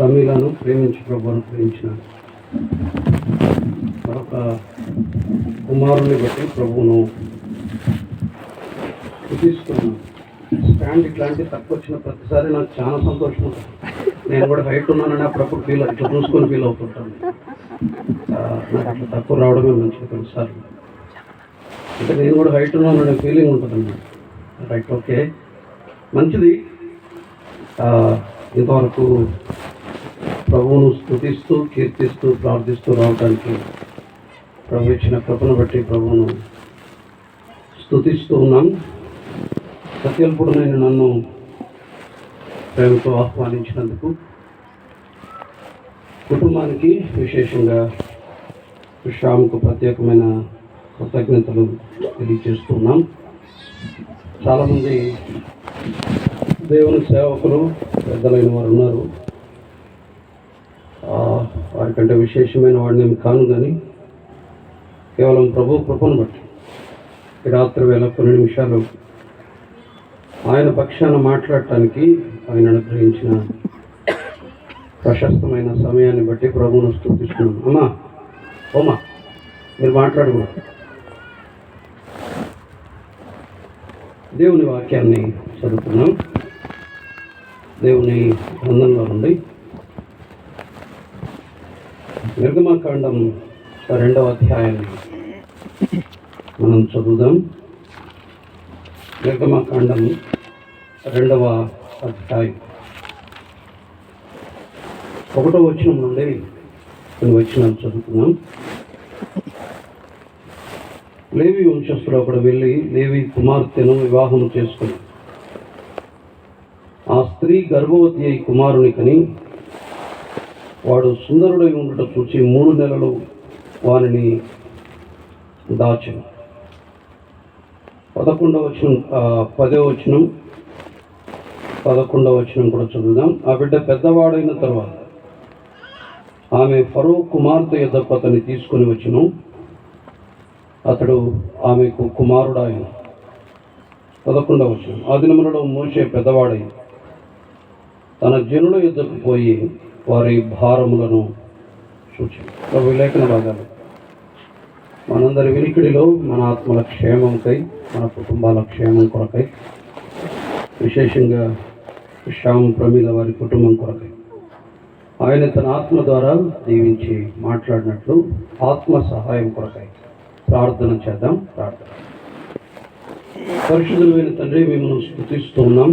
ప్రమీలను ప్రేమించి ప్రభువును ప్రేమించిన మరొక కుమారుని బట్టి ప్రభువును స్తుతిస్తున్నాను. స్టాండ్ ఇట్లాంటి తక్కువ వచ్చిన ప్రతిసారి నాకు చాలా సంతోషం ఉంటుంది. నేను కూడా హైట్ ఉన్నానని అప్పుడప్పుడు ఇట్లా చూసుకొని ఫీల్ అవుతుంటాను. నాకు అట్లా తక్కువ రావడమే మంచిది కొన్నిసార్లు. అంటే నేను కూడా హైట్ ఉన్నాననే ఫీలింగ్ ఉంటుందన్నమాట. రైట్, ఓకే, మంచిది. ఇంతవరకు ప్రభువును స్తుతిస్తూ కీర్తిస్తూ ప్రార్థిస్తూ రావడానికి ప్రభు ఇచ్చిన కృపను బట్టి ప్రభువును స్తుతిస్తూ ఉన్నాం. సత్యల్పుడునైన నన్ను ప్రేమతో ఆహ్వానించినందుకు కుటుంబానికి విశేషంగా శ్యామ్కు ప్రత్యేకమైన కృతజ్ఞతలు తెలియజేస్తున్నాం. చాలామంది దేవుని సేవకులు పెద్దలైన వారు ఉన్నారు. వారికంటే విశేషమైన వాడిని ఏమి కాను, కానీ కేవలం ప్రభు కృపను బట్టి ఈ రాత్రి వేళ కొన్ని నిమిషాలు ఆయన పక్షాన మాట్లాడటానికి ఆయన అనుగ్రహించిన ప్రశస్తమైన సమయాన్ని బట్టి ప్రభువును స్తుతిస్తున్నాను. ఓమా మీరు మాట్లాడకూడదు. దేవుని వాక్యాన్ని చదువుతున్నాం. దేవుని గ్రంథంలో నుండి నిర్గమకాండం 2వ అధ్యాయాన్ని మనం చదువుదాం. నిర్గమకాండం 2వ అధ్యాయం 1వ వచనం నుండి కొన్ని వచనాలు చదువుతున్నాం. లేవి వంశస్థుడు ఒకడు వెళ్ళి లేవి కుమార్తెను వివాహం చేసుకుని ఆ స్త్రీ గర్భవతి అయి కుమారుని కని వాడు సుందరుడై ఉండట చూచి 3 నెలలు వారిని దాచెను. 10వ వచనం కూడా చదువుదాం. ఆ బిడ్డ పెద్దవాడైన తర్వాత ఆమె ఫరో కుమార్తె యొద్దకు అతన్ని తీసుకుని వచ్చును. అతడు ఆమెకు కుమారుడాయన. 11వ వచనం. ఆ దినములలో మోషే పెద్దవాడై తన జనుల యొద్దకు పోయి వారి భారములను సూచించాడు. విలేఖన భాగాలు మనందరి వినికిడిలో మన ఆత్మల క్షేమంకై, మన కుటుంబాల క్షేమం కొరకై, విశేషంగా శ్యామ్ ప్రమీల వారి కుటుంబం కొరకై ఆయన తన ఆత్మ ద్వారా దీవించి మాట్లాడినట్లు ఆత్మ సహాయం కొరకై ప్రార్థన చేద్దాం. ప్రార్థన. పరిశుద్ధులైన తండ్రి, మిమ్మల్ని స్తుతిస్తూ ఉన్నాం.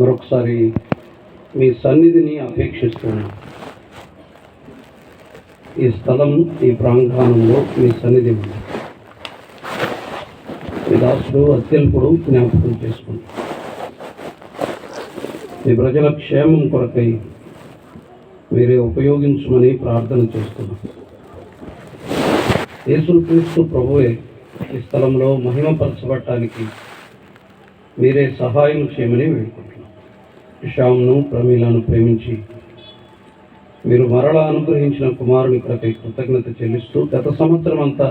మరొకసారి మీ సన్నిధిని అపేక్షిస్తున్నాం. ఈ స్థలం, ఈ ప్రాంగణంలో మీ సన్నిధి ఉంది. మీ దాసుడు అత్యల్పుడు జ్ఞాపకం చేసుకుంటాం. మీ ప్రజల క్షేమం కొరకై మీరే ఉపయోగించమని ప్రార్థన చేస్తున్నాం. యేసుక్రీస్తు ప్రభువే ఈ స్థలంలో మహిమపరచబడటానికి మీరే సహాయం చేయమని వేడుకుంటున్నాం. శ్యామ్ను ప్రమీలను ప్రేమించి మీరు మరలా అనుగ్రహించిన కుమారుని కొరకై కృతజ్ఞత చెల్లిస్తూ గత సంవత్సరం అంతా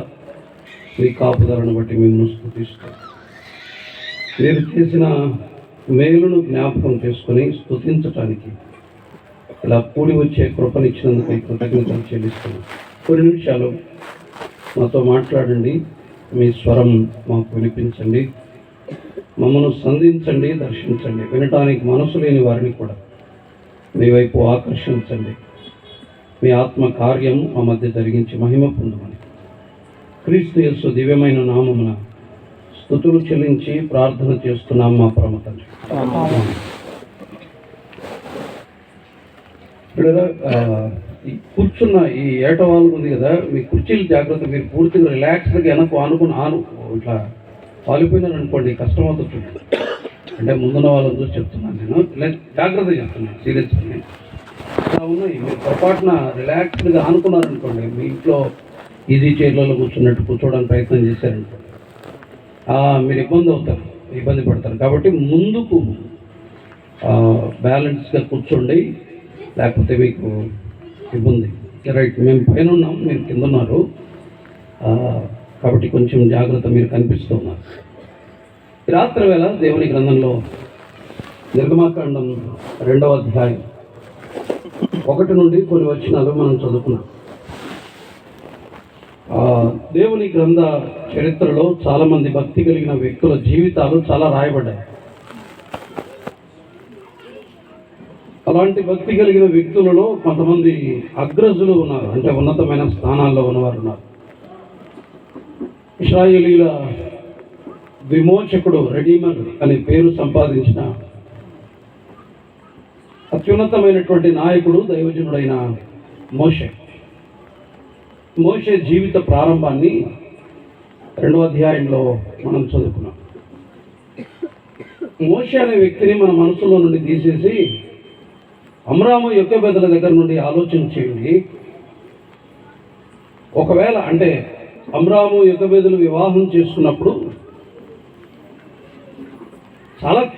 మీ కాపుదలను బట్టి మిమ్మల్ని స్తుతిస్తూ మీరు చేసిన మేలును జ్ఞాపకం చేసుకుని స్తుతించటానికి ఇలా కూడి వచ్చే కృపనిచ్చినందుకై కృతజ్ఞతలు చెల్లిస్తున్నాం. కొన్ని నిమిషాలు మాతో మాట్లాడండి. మీ స్వరం మాకు వినిపించండి. మమ్మల్ని సంధించండి, దర్శించండి. వినటానికి మనసు లేని వారిని కూడా మీ వైపు ఆకర్షించండి. మీ ఆత్మ కార్యం మా మధ్య జరిగించి మహిమ పొందమని క్రీస్తు యేసు దివ్యమైన నామమున స్తుతులు చెల్లించి ప్రార్థన చేస్తున్నాం మా పరమ తండ్రి. కూర్చున్న ఈ ఏటవాళ్ళు ఉంది కదా, మీ కుర్చీలు జాగ్రత్త. మీరు పూర్తిగా రిలాక్స్గా వెనక్కు ఆనుకుని ఇట్లా వాలిపోయినారు అనుకోండి, కష్టమవుతుంది. అంటే ముందున్న వాళ్ళని చూసి చెప్తున్నాను నేను, జాగ్రత్తగా చెప్తున్నాను, సీరియస్గా. ఇలా ఉన్నాయి. మీరు పొరపాటున రిలాక్స్డ్గా ఆనుకున్నారనుకోండి, మీ ఇంట్లో ఈజీ చైర్లలో కూర్చోడానికి ప్రయత్నం చేశారనుకోండి, మీరు ఇబ్బంది పడతారు. కాబట్టి ముందుకు బ్యాలెన్స్గా కూర్చోండి, లేకపోతే మీకు ఇబ్బంది. రైట్, మేము పైన ఉన్నాం, మీరు కింద ఉన్నారు. కాబట్టి కొంచెం జాగ్రత్త. మీరు కనిపిస్తూ ఉన్నారు. రాత్రి వేళ దేవుని గ్రంథంలో నిర్గమాకాండం 2వ అధ్యాయం 1 నుండి కొన్ని వచనాలు మనం చదువుకున్నాం. దేవుని గ్రంథ చరిత్రలో చాలామంది భక్తి కలిగిన వ్యక్తుల జీవితాలు చాలా రాయబడ్డాయి. అలాంటి భక్తి కలిగిన వ్యక్తులలో కొంతమంది అగ్రజులు ఉన్నారు, అంటే ఉన్నతమైన స్థానాల్లో ఉన్నవారు ఉన్నారు. ఇశ్రాయేలీల విమోచకుడు, రెడీమర్ అనే పేరు సంపాదించిన అత్యున్నతమైనటువంటి నాయకుడు దైవజనుడైన మోషే జీవిత ప్రారంభాన్ని 2వ అధ్యాయంలో మనం చదువుకున్నాం. మోషే అనే వ్యక్తిని మన మనసులో నుండి తీసేసి అమ్రాము యొకెబెదల దగ్గర నుండి ఆలోచన చేయండి. ఒకవేళ అంటే అమ్రాము యొకెబెదలు వివాహం చేసుకున్నప్పుడు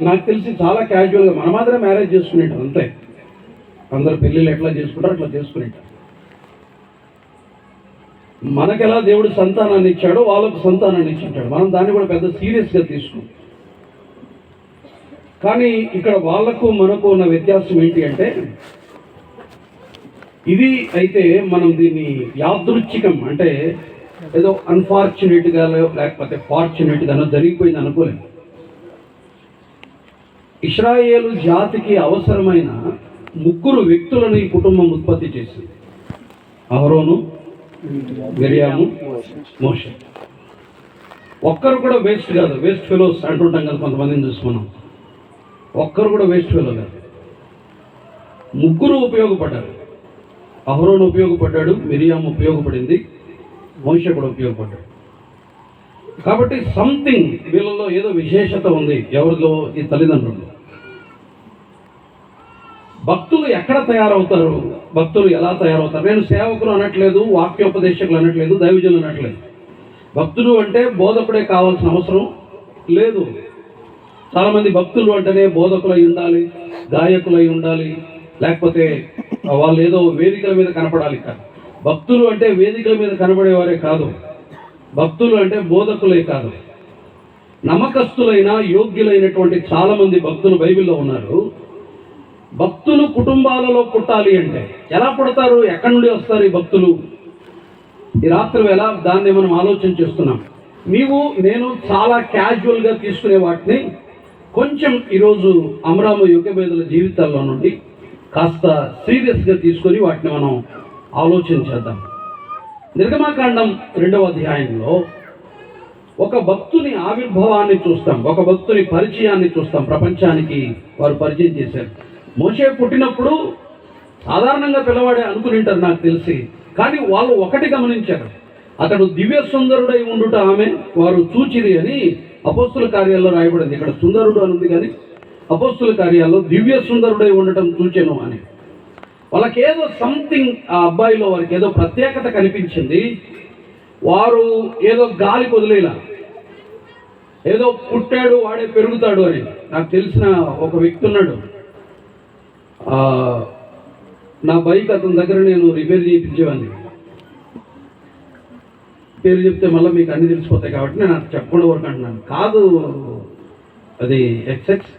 నాకు తెలిసి చాలా క్యాజువల్గా మన మాత్రమే మ్యారేజ్ చేసుకునేటారు, అంతే. అందరు పెళ్ళిళ్ళు ఎట్లా చేసుకుంటారు అట్లా చేసుకునేటారు. మనకెలా దేవుడు సంతానాన్ని ఇచ్చాడో వాళ్ళకు సంతానాన్ని ఇచ్చింటాడు. మనం దాన్ని కూడా పెద్ద సీరియస్గా తీసుకుంటాం. కానీ ఇక్కడ వాళ్లకు మనకు ఉన్న వ్యత్యాసం ఏంటి అంటే, ఇది అయితే మనం దీన్ని యాదృచ్ఛికం, అంటే ఏదో అన్ఫార్చునేట్గా లేకపోతే ఫార్చునేట్గానో జరిగిపోయింది అనుకోలేదు. ఇశ్రాయేలు జాతికి అవసరమైన 3 వ్యక్తులను ఈ కుటుంబం ఉత్పత్తి చేసింది. అహరోను, మిరియాము, మోషే. ఒక్కరు కూడా వేస్ట్ కాదు. వేస్ట్ ఫెలోస్ అంటుంటాం కదా కొంతమందిని చూసుకున్నాం. ఒక్కరు కూడా వేస్ట్ ఫెలో కాదు. 3 ఉపయోగపడ్డారు. అహరోను ఉపయోగపడ్డాడు, మిరియాము ఉపయోగపడింది, మోషే కూడా ఉపయోగపడ్డాడు. కాబట్టి సంథింగ్ వీళ్ళలో ఏదో విశేషత ఉంది. ఎవరిలో? ఈ తల్లిదండ్రులు. భక్తులు ఎక్కడ తయారవుతారు, భక్తులు ఎలా తయారవుతారు? నేను సేవకులు అనట్లేదు, వాక్యోపదేశకులు అనట్లేదు, దైవజనులు అనట్లేదు. భక్తులు అంటే బోధకుడే కావాల్సిన అవసరం లేదు. చాలామంది భక్తులు అంటేనే బోధకులై ఉండాలి, గాయకులై ఉండాలి, లేకపోతే వాళ్ళు ఏదో వేదికల మీద కనపడాలి. కాదు, భక్తులు అంటే వేదికల మీద కనబడేవారే కాదు. భక్తులు అంటే బోధకులే కాదు, నమ్మకస్తులైన యోగ్యులైనటువంటి చాలామంది భక్తులు బైబిల్లో ఉన్నారు. భక్తులు కుటుంబాలలో పుట్టాలి అంటే ఎలా పుడతారు? ఎక్కడి నుండి వస్తారు ఈ భక్తులు? ఈ రాత్రి వేళ దాన్ని మనం ఆలోచన చేస్తున్నాం. నేను చాలా క్యాజువల్గా తీసుకునే వాటిని కొంచెం ఈరోజు అమ్రాము యొకెబెదల జీవితాల్లో నుండి కాస్త సీరియస్గా తీసుకొని వాటిని మనం ఆలోచన చేద్దాం. నిర్గమాకాండం 2వ అధ్యాయంలో ఒక భక్తుని ఆవిర్భావాన్ని చూస్తాం, ఒక భక్తుని పరిచయాన్ని చూస్తాం. ప్రపంచానికి వారు పరిచయం చేశారు. మోషే పుట్టినప్పుడు సాధారణంగా పిల్లవాడే అనుకునింటారు నాకు తెలిసి. కానీ వాళ్ళు ఒకటి గమనించారు, అతడు దివ్య సుందరుడై ఉండుట ఆమె వారు చూచిరి అని అపోస్తుల కార్యాల్లో రాయబడింది. ఇక్కడ సుందరుడు అని ఉంది, కానీ అపోస్తుల కార్యాల్లో దివ్య సుందరుడై ఉండటం చూచెను అని. వాళ్ళకేదో సంథింగ్, ఆ అబ్బాయిలో వారికి ఏదో ప్రత్యేకత కనిపించింది. వారు ఏదో గాలి వదిలేలా, ఏదో పుట్టాడు వాడే పెరుగుతాడు అని. నాకు తెలిసిన ఒక వ్యక్తి ఉన్నాడు. నా బైక్ అతని దగ్గర నేను రిపేర్ చేయించేవాడిని. పేరు చెప్తే మళ్ళీ మీకు అన్ని తెలిసిపోతాయి కాబట్టి నేను అది చెప్పకుండా వరకు అంటున్నాను. కాదు, అది ఎక్సెక్స్.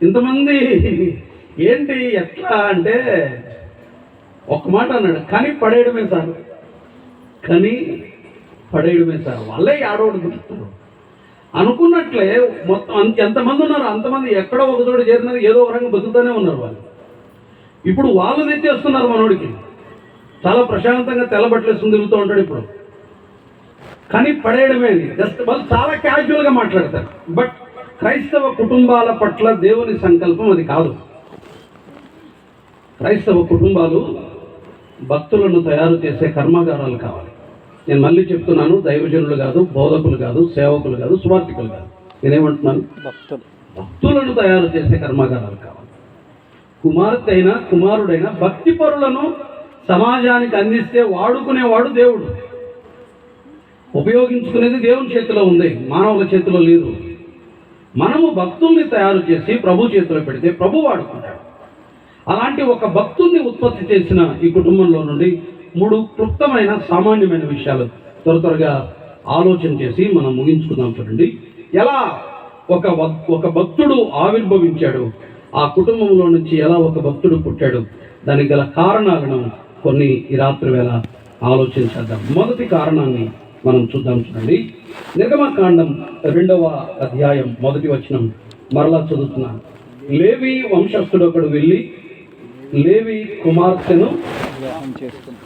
ఇంతమంది ఏంటి ఎట్లా అంటే ఒక మాట అన్నాడు, కానీ పడేయడమే సార్, కానీ పడేయడమే సార్. వాళ్ళే ఆడవాడు దొరుకుతారు అనుకున్నట్లే. మొత్తం ఎంతమంది ఉన్నారు అంతమంది ఎక్కడో ఒక చోట చేరినారు, ఏదో ఒక రంగం బతుకుతూనే ఉన్నారు వాళ్ళు. ఇప్పుడు వాళ్ళు తెచ్చేస్తున్నారు మనోడికి. చాలా ప్రశాంతంగా తెల్లబట్టలేసుకుని తిరుగుతూ ఉంటాడు ఇప్పుడు. కానీ పడేయడమే జస్ట్. వాళ్ళు చాలా క్యాజువల్గా మాట్లాడతారు. బట్ క్రైస్తవ కుటుంబాల పట్ల దేవుని సంకల్పం అది కాదు. క్రైస్తవ కుటుంబాలు భక్తులను తయారు చేసే కర్మాగారాలు కావాలి. నేను మళ్ళీ చెప్తున్నాను, దైవజనులు కాదు, బోధకులు కాదు, సేవకులు కాదు, సువార్థికులు కాదు. నేనేమంటున్నాను? భక్తులను తయారు చేసే కర్మాగారాలు కావాలి. కుమార్తె అయినా కుమారుడైనా భక్తి పరులను సమాజానికి అందిస్తే వాడుకునేవాడు దేవుడు. ఉపయోగించుకునేది దేవుని చేతిలో ఉంది, మానవుల చేతిలో లేదు. మనము భక్తుల్ని తయారు చేసి ప్రభు చేతిలో పెడితే ప్రభు వాడుకుంటాడు. అలాంటి ఒక భక్తుల్ని ఉత్పత్తి చేసిన ఈ కుటుంబంలో నుండి 3 క్లుప్తమైన సామాన్యమైన విషయాలు త్వరగా ఆలోచన చేసి మనం ముగించుకుందాం. చూడండి, ఎలా ఒక భక్తుడు ఆవిర్భవించాడు, ఆ కుటుంబంలో నుంచి ఎలా ఒక భక్తుడు పుట్టాడు, దానికి గల కారణాలను కొన్ని ఈ రాత్రి వేళ ఆలోచించేద్దాం. మొదటి కారణాన్ని మనం చూద్దాం. చూడండి, నిర్గమకాండం 2వ అధ్యాయం 1వ వచనం మరలా చదువుతున్నాను. లేవి వంశస్థుడు ఒకడు వెళ్ళి లేవి కుమార్తెను,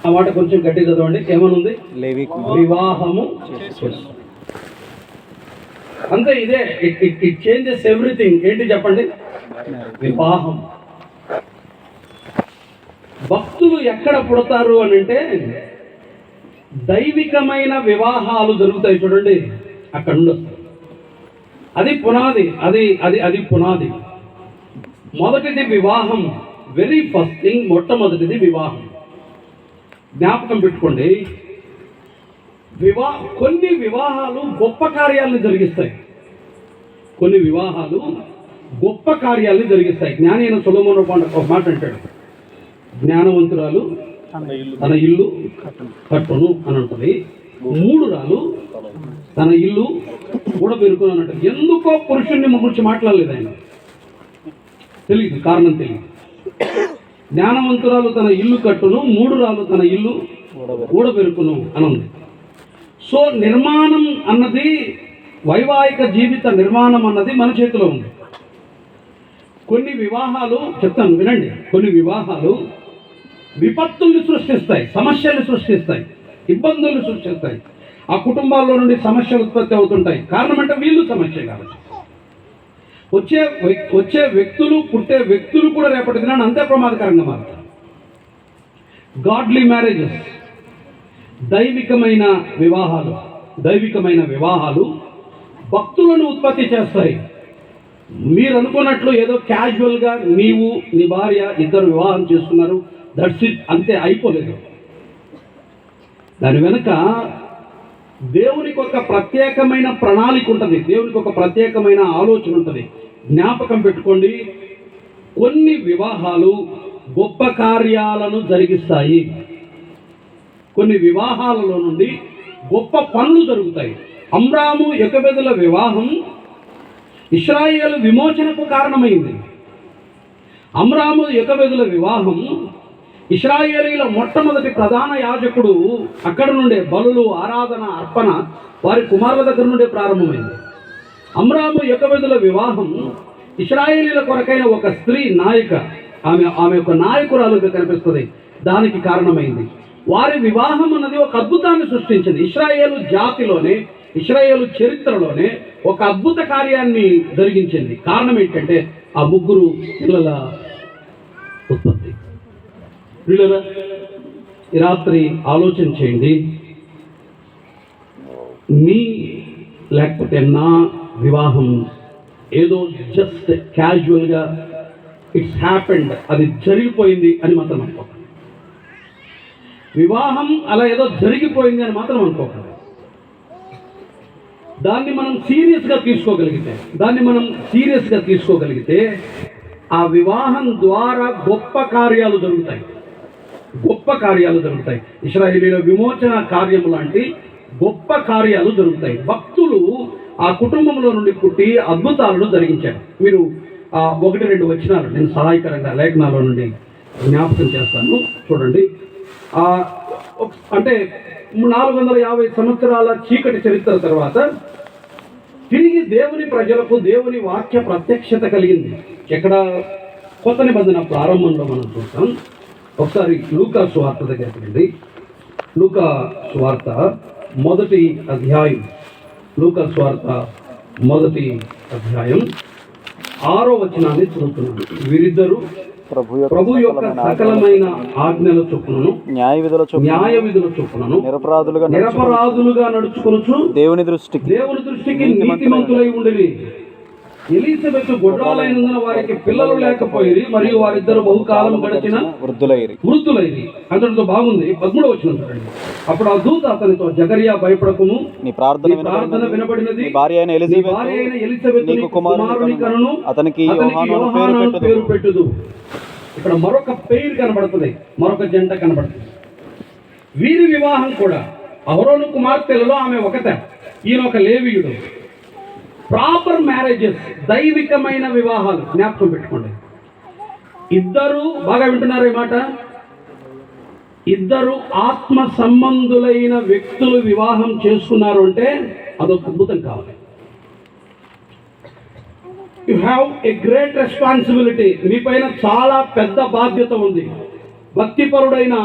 ఆ మాట కొంచెం గట్టి చదవండి, ఏమనుంది? వివాహము చేసుకున్నాడు. అంతే, ఇదే ఇట్ చేంజెస్ ఎవ్రీథింగ్. ఏంటి చెప్పండి? వివాహం. భక్తులు ఎక్కడ పుడతారు అని అంటే దైవికమైన వివాహాలు జరుగుతాయి. చూడండి, అక్కడ నుండి వస్తారు. అది పునాది, అది పునాది. మొదటిది వివాహం. వెరీ ఫస్ట్ థింగ్, మొట్టమొదటిది వివాహం. జ్ఞాపకం పెట్టుకోండి, కొన్ని వివాహాలు గొప్ప కార్యాలను జరిగిస్తాయి. కొన్ని వివాహాలు గొప్ప కార్యాలను జరిగిస్తాయి. జ్ఞాని అయిన సొలొమోను ఒక మాట అంటాడు, జ్ఞానవంతురాలు తన ఇల్లు కట్టును అని ఉంటుంది, మూఢురాలు తన ఇల్లు కూడా పెరుకును అని అంటాడు. ఎందుకో పురుషుణ్ణి గురించి మాట్లాడలేదు ఆయన, తెలియదు, కారణం తెలియదు. జ్ఞానవంతురాలు తన ఇల్లు కట్టును, మూఢురాలు తన ఇల్లు ఊడబెరుకును అని ఉంది. సో నిర్మాణం అన్నది, వైవాహిక జీవిత నిర్మాణం అన్నది మన చేతిలో ఉంది. కొన్ని వివాహాలు, చెప్తాను వినండి, కొన్ని వివాహాలు విపత్తుల్ని సృష్టిస్తాయి, సమస్యల్ని సృష్టిస్తాయి, ఇబ్బందుల్ని సృష్టిస్తాయి. ఆ కుటుంబాల్లో నుండి సమస్యలు ఉత్పత్తి అవుతుంటాయి. కారణం అంటే వీళ్ళు సమస్య కాబట్టి. వచ్చే వ్యక్తులు, పుట్టే వ్యక్తులు కూడా రేపటి దినాన్ని అంతే ప్రమాదకరంగా మారుతారు. గాడ్లీ మ్యారేజెస్, దైవికమైన వివాహాలు భక్తులను ఉత్పత్తి చేస్తాయి. మీరు అనుకున్నట్లు ఏదో క్యాజువల్గా నీవు నీ భార్య ఇద్దరు వివాహం చేసుకున్నారు, దట్స్ ఇట్, అంతే, అయిపోలేదు. దాని వెనుక దేవునికి ఒక ప్రత్యేకమైన ప్రణాళిక ఉంటుంది, దేవునికి ఒక ప్రత్యేకమైన ఆలోచన ఉంటుంది. జ్ఞాపకం పెట్టుకోండి, కొన్ని వివాహాలు గొప్ప కార్యాలను జరిగిస్తాయి. కొన్ని వివాహాలలో నుండి గొప్ప పనులు జరుగుతాయి. అమ్రాము యొకెబెదుల వివాహం ఇశ్రాయేలు విమోచనకు కారణమైంది. అమ్రాము యొకెబెదుల వివాహం ఇశ్రాయేలీల మొట్టమొదటి ప్రధాన యాజకుడు అక్కడ నుండే బలులు, ఆరాధన, అర్పణ వారి కుమారుల దగ్గర నుండే ప్రారంభమైంది. అమ్రాము యొకెబెదుల వివాహం ఇశ్రాయేలీల కొరకైన ఒక స్త్రీ నాయక, ఆమె ఒక నాయకురాలుగా కనిపిస్తుంది, దానికి కారణమైంది. వారి వివాహం అన్నది ఒక అద్భుతాన్ని సృష్టించింది. ఇశ్రాయేలు జాతిలోనే, ఇశ్రాయేలు చరిత్రలోనే ఒక అద్భుత కార్యాన్ని జరిగించింది. కారణం ఏంటంటే ఆ ముగ్గురు పిల్లల ఉత్పత్తి. పిల్లల, ఈ రాత్రి ఆలోచన చేయండి, మీ లేకపోతే నా వివాహం ఏదో జస్ట్ క్యాజువల్గా ఇట్స్ హ్యాపెండ్, అది జరిగిపోయింది అని మాత్రం అనుకోకండి. వివాహం అలా ఏదో జరిగిపోయింది అని మాత్రం అనుకోకండి. దాన్ని మనం సీరియస్గా తీసుకోగలిగితే ఆ వివాహం ద్వారా గొప్ప కార్యాలు జరుగుతాయి. ఇశ్రాయేలీల విమోచన కార్యం లాంటి గొప్ప కార్యాలు జరుగుతాయి. భక్తులు ఆ కుటుంబంలో నుండి పుట్టి అద్భుతాలను జరిగించారు. మీరు 1-2 వచనాలు నేను సహాయకరంగా లేఖనాల నుండి జ్ఞాపకం చేస్తాను. చూడండి, అంటే 450 సంవత్సరాల చీకటి చరిత్ర తర్వాత తిరిగి దేవుని ప్రజలకు దేవుని వాక్య ప్రత్యక్షత కలిగింది. ఎక్కడ? కొత్త నిబంధన ప్రారంభంలో మనం చూస్తాం. ఒకసారి లూకా సువార్త దగ్గరికి రండి. లూకా సువార్త 1వ అధ్యాయం, లూకా సువార్త 1వ అధ్యాయం 6వ వచనాన్ని చదువుతున్నాను. వీరిద్దరూ ప్రభు యొక్క సకలమైన ఆజ్ఞల చొప్పునను న్యాయ విధుల చొప్పునను నిరపరాధులుగా నడుచుకొనుచు దేవుని దృష్టికి నీతిమంతులై ఉండిరి. ఎలిజబెత్ గొడ్రాలైనందున వారికి పిల్లలు లేకపోయి, మరియు వారిద్దరు బహుకాలం గడిచిన వృద్ధులైరి. అంతటితో బాగుంది. 13వ వచనం చూడండి. అప్పుడు ఆ దూత అతనితో, జకరియా భయపడకుము, నీ ప్రార్థన వినబడినది, భార్య అయిన ఎలిజబెత్ నీకు కుమారుని కనును, అతనికి యోహాను పేరు పెట్టుదు. ఇక్కడ మరొక పేరు కనబడుతుంది, మరొక జంట కనబడుతుంది. వీరి వివాహం కూడా అహరోను కుమార్తెలలో ఆమె ఒకతే, ఈయన ఒక లేవీయుడు. ప్రాపర్ మ్యారేజెస్, దైవికమైన వివాహాలు, జ్ఞాపకం పెట్టుకోండి. ఇద్దరు, బాగా వింటున్నారు ఈ మాట, ఇద్దరు ఆత్మ సంబంధులైన వ్యక్తులు వివాహం చేసుకున్నారు అంటే అదొక అద్భుతం కావాలి. You have a great responsibility. మీ పైన చాలా పెద్ద బాధ్యత ఉంది. భక్తిపరుడైన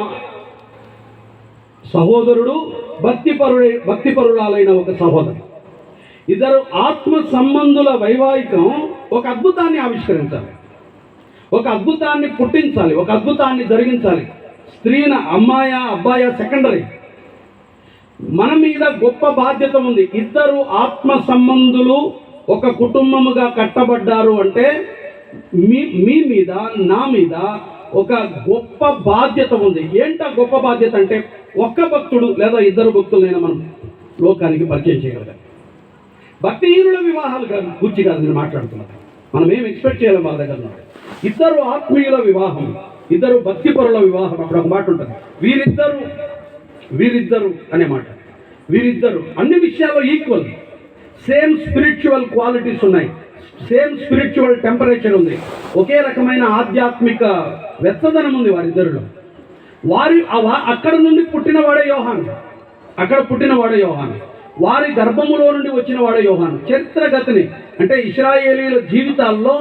సహోదరుడు, భక్తిపరురాలైన ఒక సహోదరు, ఇద్దరు ఆత్మ సంబంధుల వైవాహికం ఒక అద్భుతాన్ని ఆవిష్కరించాలి, ఒక అద్భుతాన్ని పుట్టించాలి, ఒక అద్భుతాన్ని జరిగించాలి. స్త్రీన అమ్మాయా అబ్బాయా సెకండరీ. మన మీద గొప్ప బాధ్యత ఉంది. ఇద్దరు ఆత్మ సంబంధులు ఒక కుటుంబముగా కట్టబడ్డారు అంటే మీ మీద, నా మీద ఒక గొప్ప బాధ్యత ఉంది. ఏంటా గొప్ప బాధ్యత అంటే, ఒక్క భక్తుడు లేదా ఇద్దరు భక్తులైనా మనం లోకానికి పరిచయం చేయగలగాలి. భక్తిహీనుల వివాహాలు కాదు, గురించి కాదు నేను మాట్లాడుతున్నాను. మనం ఏం ఎక్స్పెక్ట్ చేయాలి వాళ్ళ దగ్గర. ఇద్దరు ఆత్మీయుల వివాహం, ఇద్దరు భక్తిపరుల వివాహం. అప్పుడు ఒక మాట ఉంటుంది, వీరిద్దరు అనే మాట. వీరిద్దరు అన్ని విషయాల్లో ఈక్వల్, సేమ్ స్పిరిచువల్ క్వాలిటీస్ ఉన్నాయి, సేమ్ స్పిరిచువల్ టెంపరేచర్ ఉంది, ఒకే రకమైన ఆధ్యాత్మిక వెచ్చదనం ఉంది వారిద్దరిలో. అక్కడ నుండి పుట్టినవాడే యోహాను, వారి గర్భములో నుండి వచ్చిన వాడే యోహాను. చరిత్రగతిని అంటే ఇశ్రాయేలీల జీవితాల్లో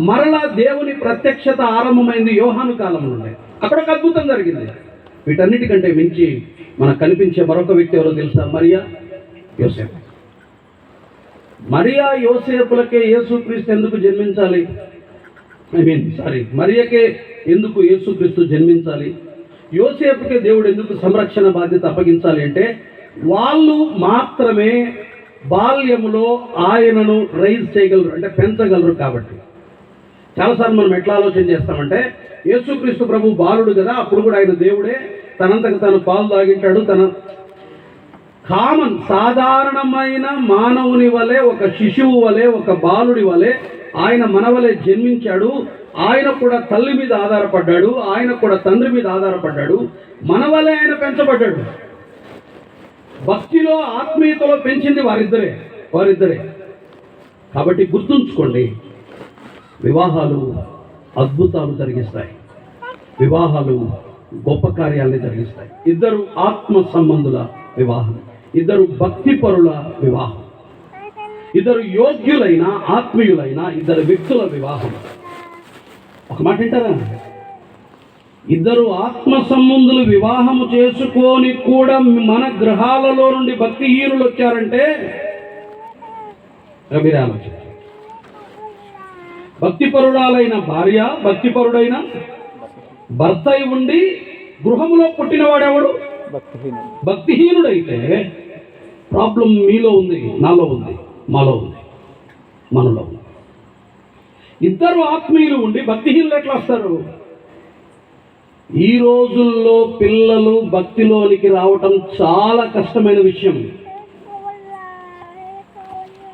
మరలా దేవుని ప్రత్యక్షత ఆరంభమైంది యోహాను కాలం నుండి. అక్కడ ఒక అద్భుతం జరిగింది. వీటన్నిటికంటే మించి మనకు కనిపించే మరొక వ్యక్తి ఎవరో తెలుసా? మరియా యోసేపులకే యేసుక్రీస్తు ఎందుకు జన్మించాలి? మరియకే ఎందుకు యేసుక్రీస్తు జన్మించాలి? యోసేపుకే దేవుడు ఎందుకు సంరక్షణ బాధ్యత అప్పగించాలి అంటే, వాళ్ళు మాత్రమే బాల్యములో ఆయనను రైజ్ చేయగలరు, అంటే పెంచగలరు. కాబట్టి చాలాసార్లు మనం ఎట్లా ఆలోచన చేస్తామంటే, యేసుక్రీస్తు ప్రభు బాలుడు కదా, అప్పుడు కూడా ఆయన దేవుడే, తనంతకు తను పాలు తాగింటాడు. సాధారణమైన మానవుని వలె, ఒక శిశువు వలె, ఒక బాలుడి వలె ఆయన మన వలె జన్మించాడు. ఆయన కూడా తల్లి మీద ఆధారపడ్డాడు, ఆయన కూడా తండ్రి మీద ఆధారపడ్డాడు. మన వలె ఆయన పెంచబడ్డాడు. భక్తిలో, ఆత్మీయతలో పెంచింది వారిద్దరే. కాబట్టి గుర్తుంచుకోండి, వివాహాలు అద్భుతాలు జరిగిస్తాయి, వివాహాలు గొప్ప కార్యాలని జరిగిస్తాయి. ఇద్దరు ఆత్మ సంబంధుల వివాహం, ఇద్దరు భక్తిపరుల వివాహం, ఇద్దరు యోగ్యులైన ఆత్మీయులైన ఇద్దరు వ్యక్తుల వివాహం. ఒక మాట వింటారా? ఇద్దరు ఆత్మ సంబంధులు వివాహము చేసుకొని కూడా మన గృహాలలో నుండి భక్తిహీనులు వచ్చారంటే మీరు ఆలోచించారు. భక్తిపరుడాలైన భార్య, భక్తిపరుడైన భర్త ఉండి గృహములో పుట్టినవాడెవడు? భక్తిహీనుడైతే ప్రాబ్లం మీలో ఉంది, నాలో ఉంది, మాలో ఉంది, మనలో ఉంది. ఇద్దరు ఆత్మీయులు ఉండి భక్తిహీనులు ఎట్లా వస్తారు? ఈ రోజుల్లో పిల్లలు భక్తిలోనికి రావటం చాలా కష్టమైన విషయం.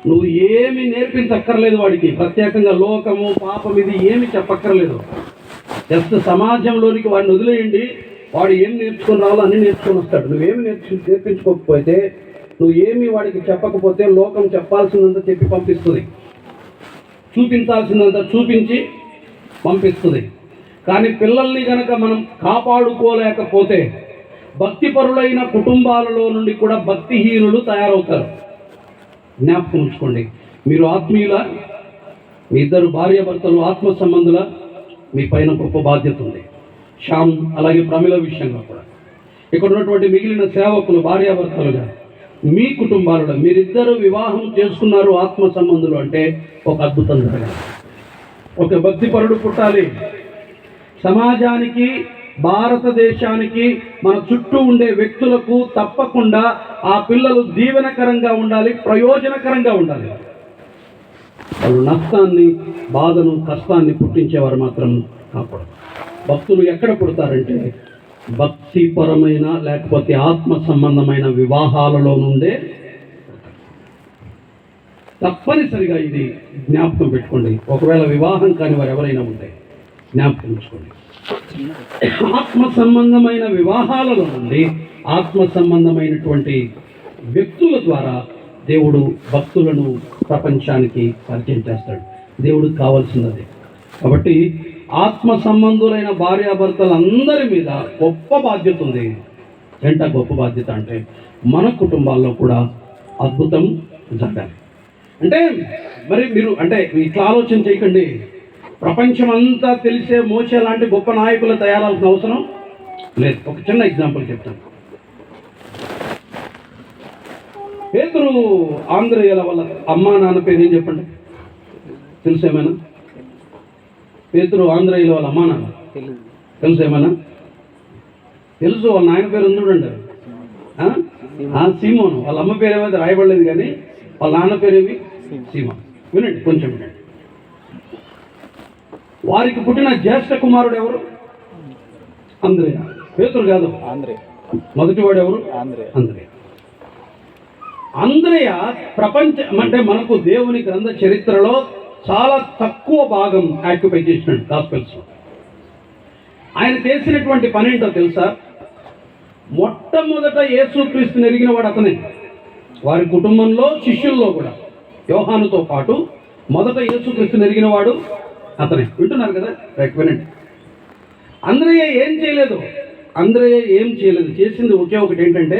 నువ్వు ఏమి నేర్పించక్కర్లేదు వాడికి, ప్రత్యేకంగా లోకము, పాపం ఇది ఏమి చెప్పక్కర్లేదు. జస్ట్ సమాజంలోనికి వాడిని వదిలేయండి, వాడు ఏం నేర్చుకొని రావాలో అన్నీ నేర్చుకొని వస్తాడు. నువ్వేమి నేర్పించుకోకపోతే, నువ్వు ఏమి వాడికి చెప్పకపోతే లోకం చెప్పాల్సిందంతా చెప్పి పంపిస్తుంది, చూపించాల్సిందంతా చూపించి పంపిస్తుంది. కానీ పిల్లల్ని కనుక మనం కాపాడుకోలేకపోతే భక్తిపరులైన కుటుంబాలలో నుండి కూడా భక్తిహీనులు తయారవుతారు. జ్ఞాపకం ఉంచుకోండి, మీరు ఆత్మీయుల, మీ ఇద్దరు భార్యాభర్తలు ఆత్మ సంబంధుల, మీ పైన గొప్ప బాధ్యత ఉంది. శ్యామ్ అలాగే ప్రమిళ విషయంలో కూడా, ఇక్కడ ఉన్నటువంటి మిగిలిన సేవకులు భార్యాభర్తలుగా మీ కుటుంబాలలో మీరిద్దరు వివాహం చేసుకున్నారు ఆత్మ సంబంధులు అంటే ఒక అద్భుతం జరగాలి. ఒక భక్తిపరుడు పుట్టాలి. సమాజానికి, భారతదేశానికి, మన చుట్టూ ఉండే వ్యక్తులకు తప్పకుండా ఆ పిల్లలు దీవెనకరంగా ఉండాలి, ప్రయోజనకరంగా ఉండాలి. వాళ్ళు నష్టాన్ని, బాధను, కష్టాన్ని పుట్టించేవారు మాత్రం కాకూడదు. భక్తులు ఎక్కడ పుడతారంటే భక్తిపరమైన లేకపోతే ఆత్మ సంబంధమైన వివాహాలలో నుండే. తప్పనిసరిగా ఇది జ్ఞాపకం పెట్టుకోండి. ఒకవేళ వివాహం కాని వారు ఎవరైనా ఉంటే జ్ఞాపకం ఉంచుకోండి. ఆత్మ సంబంధమైన వివాహాలలో నుండి ఆత్మ సంబంధమైనటువంటి వ్యక్తుల ద్వారా దేవుడు భక్తులను ప్రపంచానికి పరిచయం చేస్తాడు. దేవుడికి కావాల్సినది. కాబట్టి ఆత్మ సంబంధులైన భార్యాభర్తలందరి మీద గొప్ప బాధ్యత ఉంది. ఏంట గొప్ప బాధ్యత అంటే మన కుటుంబాల్లో కూడా అద్భుతం జరగాలి. అంటే మరి మీరు అంటే ఇట్లా ఆలోచన చేయకండి, ప్రపంచం అంతా తెలిసే మోసే లాంటి గొప్ప నాయకులు తయారాల్సిన అవసరం లేదు. ఒక చిన్న ఎగ్జాంపుల్ చెప్తాను. పేతురు ఆంధ్రేయుల వాళ్ళ అమ్మా నాన్న పేరు ఏం చెప్పండి, తెలుసేమైనా? పేతురు ఆంధ్రేయుల వాళ్ళ అమ్మా నాన్న తెలుసేమైనా? తెలుసు. వాళ్ళ నాయన పేరు ఉంది చూడండి, సీమోను. వాళ్ళ అమ్మ పేరు ఏమైతే రాయబడలేదు, కానీ వాళ్ళ నాన్న పేరు ఏమి? సీమోను. వినండి, కొంచెం వినండి. వారికి పుట్టిన జ్యేష్ఠ కుమారుడు ఎవరు? అంద్రేయ. పేతురు కాదు, మొదటివాడు ఎవరు? అంద్రేయ. అంద్రేయ ప్రపంచం అంటే మనకు దేవుని గ్రంథ చరిత్రలో చాలా తక్కువ భాగం ఆక్యుపై చేసినాడు గాస్పెల్స్లో. ఆయన చేసినటువంటి పని ఏంటో తెలుసా? మొట్టమొదట యేసుక్రీస్తుని ఎరిగిన వాడు అతనే. వారి కుటుంబంలో శిష్యుల్లో కూడా యోహానుతో పాటు మొదట యేసుక్రీస్తుని ఎరిగిన వాడు అతనే. వింటున్నారు కదా? రైట్, వినండి. అంద్రేయ ఏం చేయలేదు. చేసింది ఒకే ఒకటి ఏంటంటే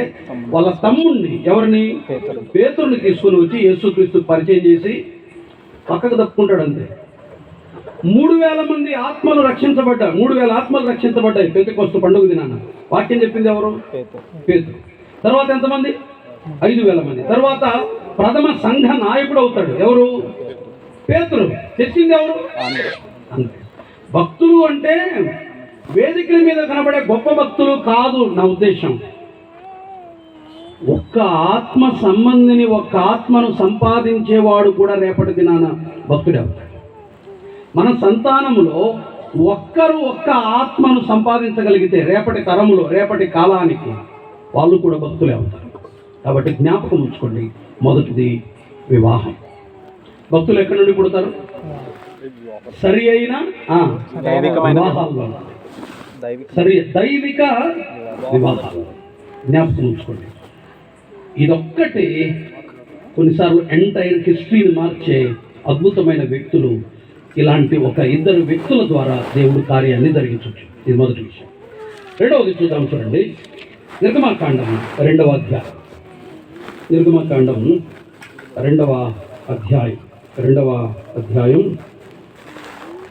వాళ్ళ తమ్ముడిని, ఎవరిని? పేతురుని తీసుకుని వచ్చి యేసుక్రీస్తు పరిచయం చేసి పక్కకు తప్పుకుంటాడు, అంతే. 3,000 మంది ఆత్మలు రక్షించబడ్డా. 3,000 ఆత్మలు రక్షించబడ్డాయి పెంతెకొస్తు పండుగ దినాన. వాక్యం చెప్పింది ఎవరు? పేతురు. తర్వాత ఎంతమంది? 5,000 మంది. తర్వాత ప్రథమ సంఘ నాయకుడు అవుతాడు ఎవరు? పేతురు. తెచ్చింది ఎవరు? అంతే. భక్తులు అంటే వేదికల మీద కనబడే గొప్ప భక్తులు కాదు నా ఉద్దేశం. ఒక్క ఆత్మ సంబంధిని, ఒక్క ఆత్మను సంపాదించేవాడు కూడా రేపటి దినాన భక్తుడే అవుతాడు. మన సంతానములో ఒక్క ఆత్మను సంపాదించగలిగితే రేపటి తరములో, రేపటి కాలానికి వాళ్ళు కూడా భక్తులే అవుతారు. కాబట్టి జ్ఞాపకం ఉంచుకోండి, మొదటిది వివాహం. భక్తులు ఎక్కడి నుండి పుడతారు? సరి అయిన వివాహాల్లో, దైవిక వివాహాలు. జ్ఞాపకం ఉంచుకోండి. ఇదొక్కటి కొన్నిసార్లు ఎంటైర్ హిస్టరీని మార్చే అద్భుతమైన వ్యక్తులు. ఇలాంటి ఒక 2 వ్యక్తుల ద్వారా దేవుడు కార్యాన్ని జరిగించవచ్చు. ఇది మొదటి విషయం. రెండవది చూద్దాం, చూడండి. నిర్గమాకాండం 2వ అధ్యాయం. నిర్గమాకాండం 2వ అధ్యాయం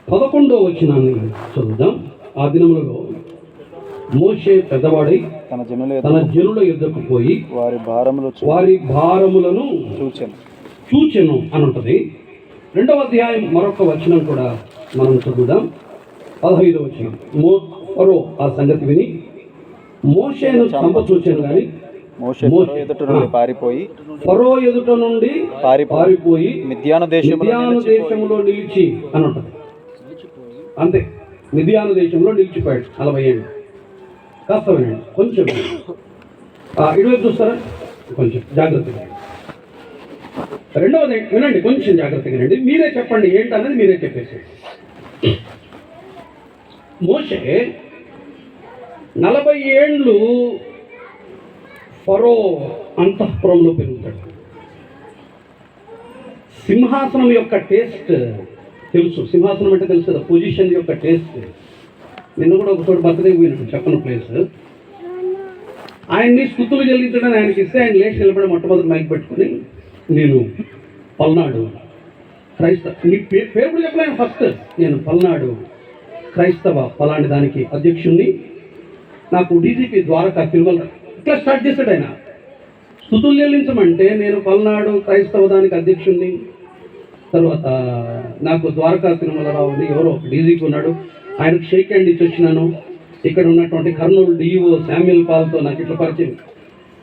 11వ వచనాన్ని చదువుదాం. ఆ దినములలో మోషే పెద్దవాడై తన జనుల యుద్ధకు పోయి వారి భారములను చూచెను అని ఉంటుంది. 2వ అధ్యాయం మరొక వచనం కూడా మనం చదువుదాం. 15వ వచనం. ఫరో ఆ సంగతి విని మోషేను చంపచూచెను, కానీ ఫరో ఎదుట నుండి పారిపోయి మిద్యాను దేశంలో నిలిచి అని ఉంటుంది. అంతే, మిద్యాను దేశంలో నిలిచిపోయాడు 40 ఏళ్ళు. కాస్త వినండి, కొంచెం ఇటువైపు చూస్తారా? కొంచెం జాగ్రత్తగా. రెండవది వినండి, కొంచెం జాగ్రత్తగా వినండి. మీరే చెప్పండి ఏంటన్నది, మీరే చెప్పేసి. మోషే 40 ఏళ్ళు ఫరో అంతఃపురంలో పెరుగుతాడు. సింహాసనం యొక్క టేస్ట్ తెలుసు. సింహాసనం అంటే తెలుసు కదా, పొజిషన్ యొక్క టేస్ట్. నిన్న కూడా ఒకచోట బర్త్డే పోయినట్టు చెప్పని ప్లేస్. ఆయన్ని స్తుతులు చెల్లించడానికి ఆయనకి ఇస్తే ఆయన లేచి నిలబడి మొట్టమొదటి మైక్ పెట్టుకుని, నేను పల్నాడు క్రైస్తవ, నీ పేరు కూడా చెప్పలేను ఫస్ట్, నేను పల్నాడు క్రైస్తవ పలాంటి దానికి అధ్యక్షుడిని, నాకు డీజీపీ ద్వారకా తిరుమల, ఇట్లా స్టార్ట్ చేశాడు ఆయన. స్తుతులు చెల్లించమంటే నేను పల్నాడు క్రైస్తవ దానికి అధ్యక్షుడిని, తర్వాత నాకు ద్వారకా తిరుమలరావుని ఎవరో డీజీపీ ఉన్నాడు, ఆయనకు షేక్ హ్యాండ్ ఇచ్చి వచ్చినాను. ఇక్కడ ఉన్నటువంటి కర్నూలు డిఈఓ శామ్యుల్ పాల్తో నాకు ఇట్లా పరిచయం.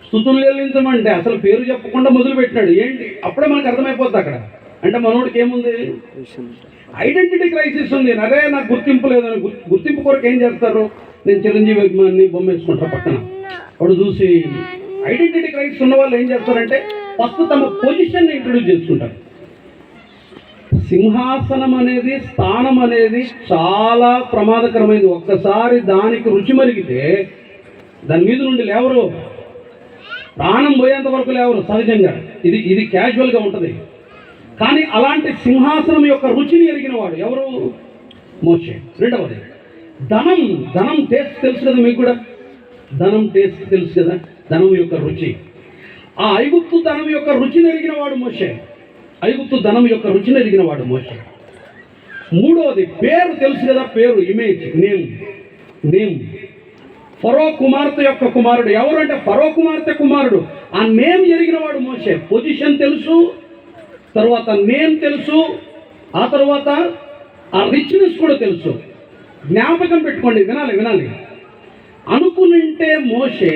స్తుతులు చెల్లించమంటే అసలు పేరు చెప్పకుండా మొదలు పెట్టినాడు. ఏంటి? అప్పుడే మనకు అర్థమైపోద్ది అక్కడ. అంటే మనోడికి ఏముంది? ఐడెంటిటీ క్రైసిస్ ఉంది. అదే నాకు గుర్తింపు లేదని. గుర్తింపు కొరకు ఏం చేస్తారు? నేను చిరంజీవి అభిమాన్ని బొమ్మ వేసుకుంటారు పక్కన. వాడు చూసి ఐడెంటిటీ క్రైసిస్ ఉన్న వాళ్ళు ఏం చేస్తారంటే ఫస్ట్ తమ పొజిషన్ని ఇంట్రొడ్యూస్ చేసుకుంటారు. సింహాసనం అనేది, స్థానం అనేది చాలా ప్రమాదకరమైనది. ఒక్కసారి దానికి రుచి మరిగితే దాని మీద నుండి లేవరు. ప్రాణం పోయేంత వరకు లేవరు సహజంగా, ఇది క్యాజువల్గా ఉంటుంది. కానీ అలాంటి సింహాసనం యొక్క రుచిని ఎరిగిన వాడు ఎవరు? మోషే. రెండవది ధనం టేస్ట్ తెలుసు కదా మీకు కూడా, ధనం టేస్ట్ తెలుసు కదా, ధనం యొక్క రుచి. ఆ ఐగుప్తు ధనం యొక్క రుచిని ఎరిగిన వాడు మోషే. ఐగుప్తు ధనం యొక్క రుచిని ఎరిగిన వాడు మోషే. మూడవది పేరు తెలుసు కదా, పేరు, ఇమేజ్, నేమ్. ఫరో కుమార్తె యొక్క కుమారుడు ఎవరు అంటే ఫరో కుమార్తె కుమారుడు. ఆ నేమ్ ఎరిగిన వాడు మోషే. పొజిషన్ తెలుసు, తర్వాత నేమ్ తెలుసు, ఆ తర్వాత ఆ రిచ్నెస్ కూడా తెలుసు. జ్ఞాపకం పెట్టుకోండి, వినాలి. అనుకునింటే మోషే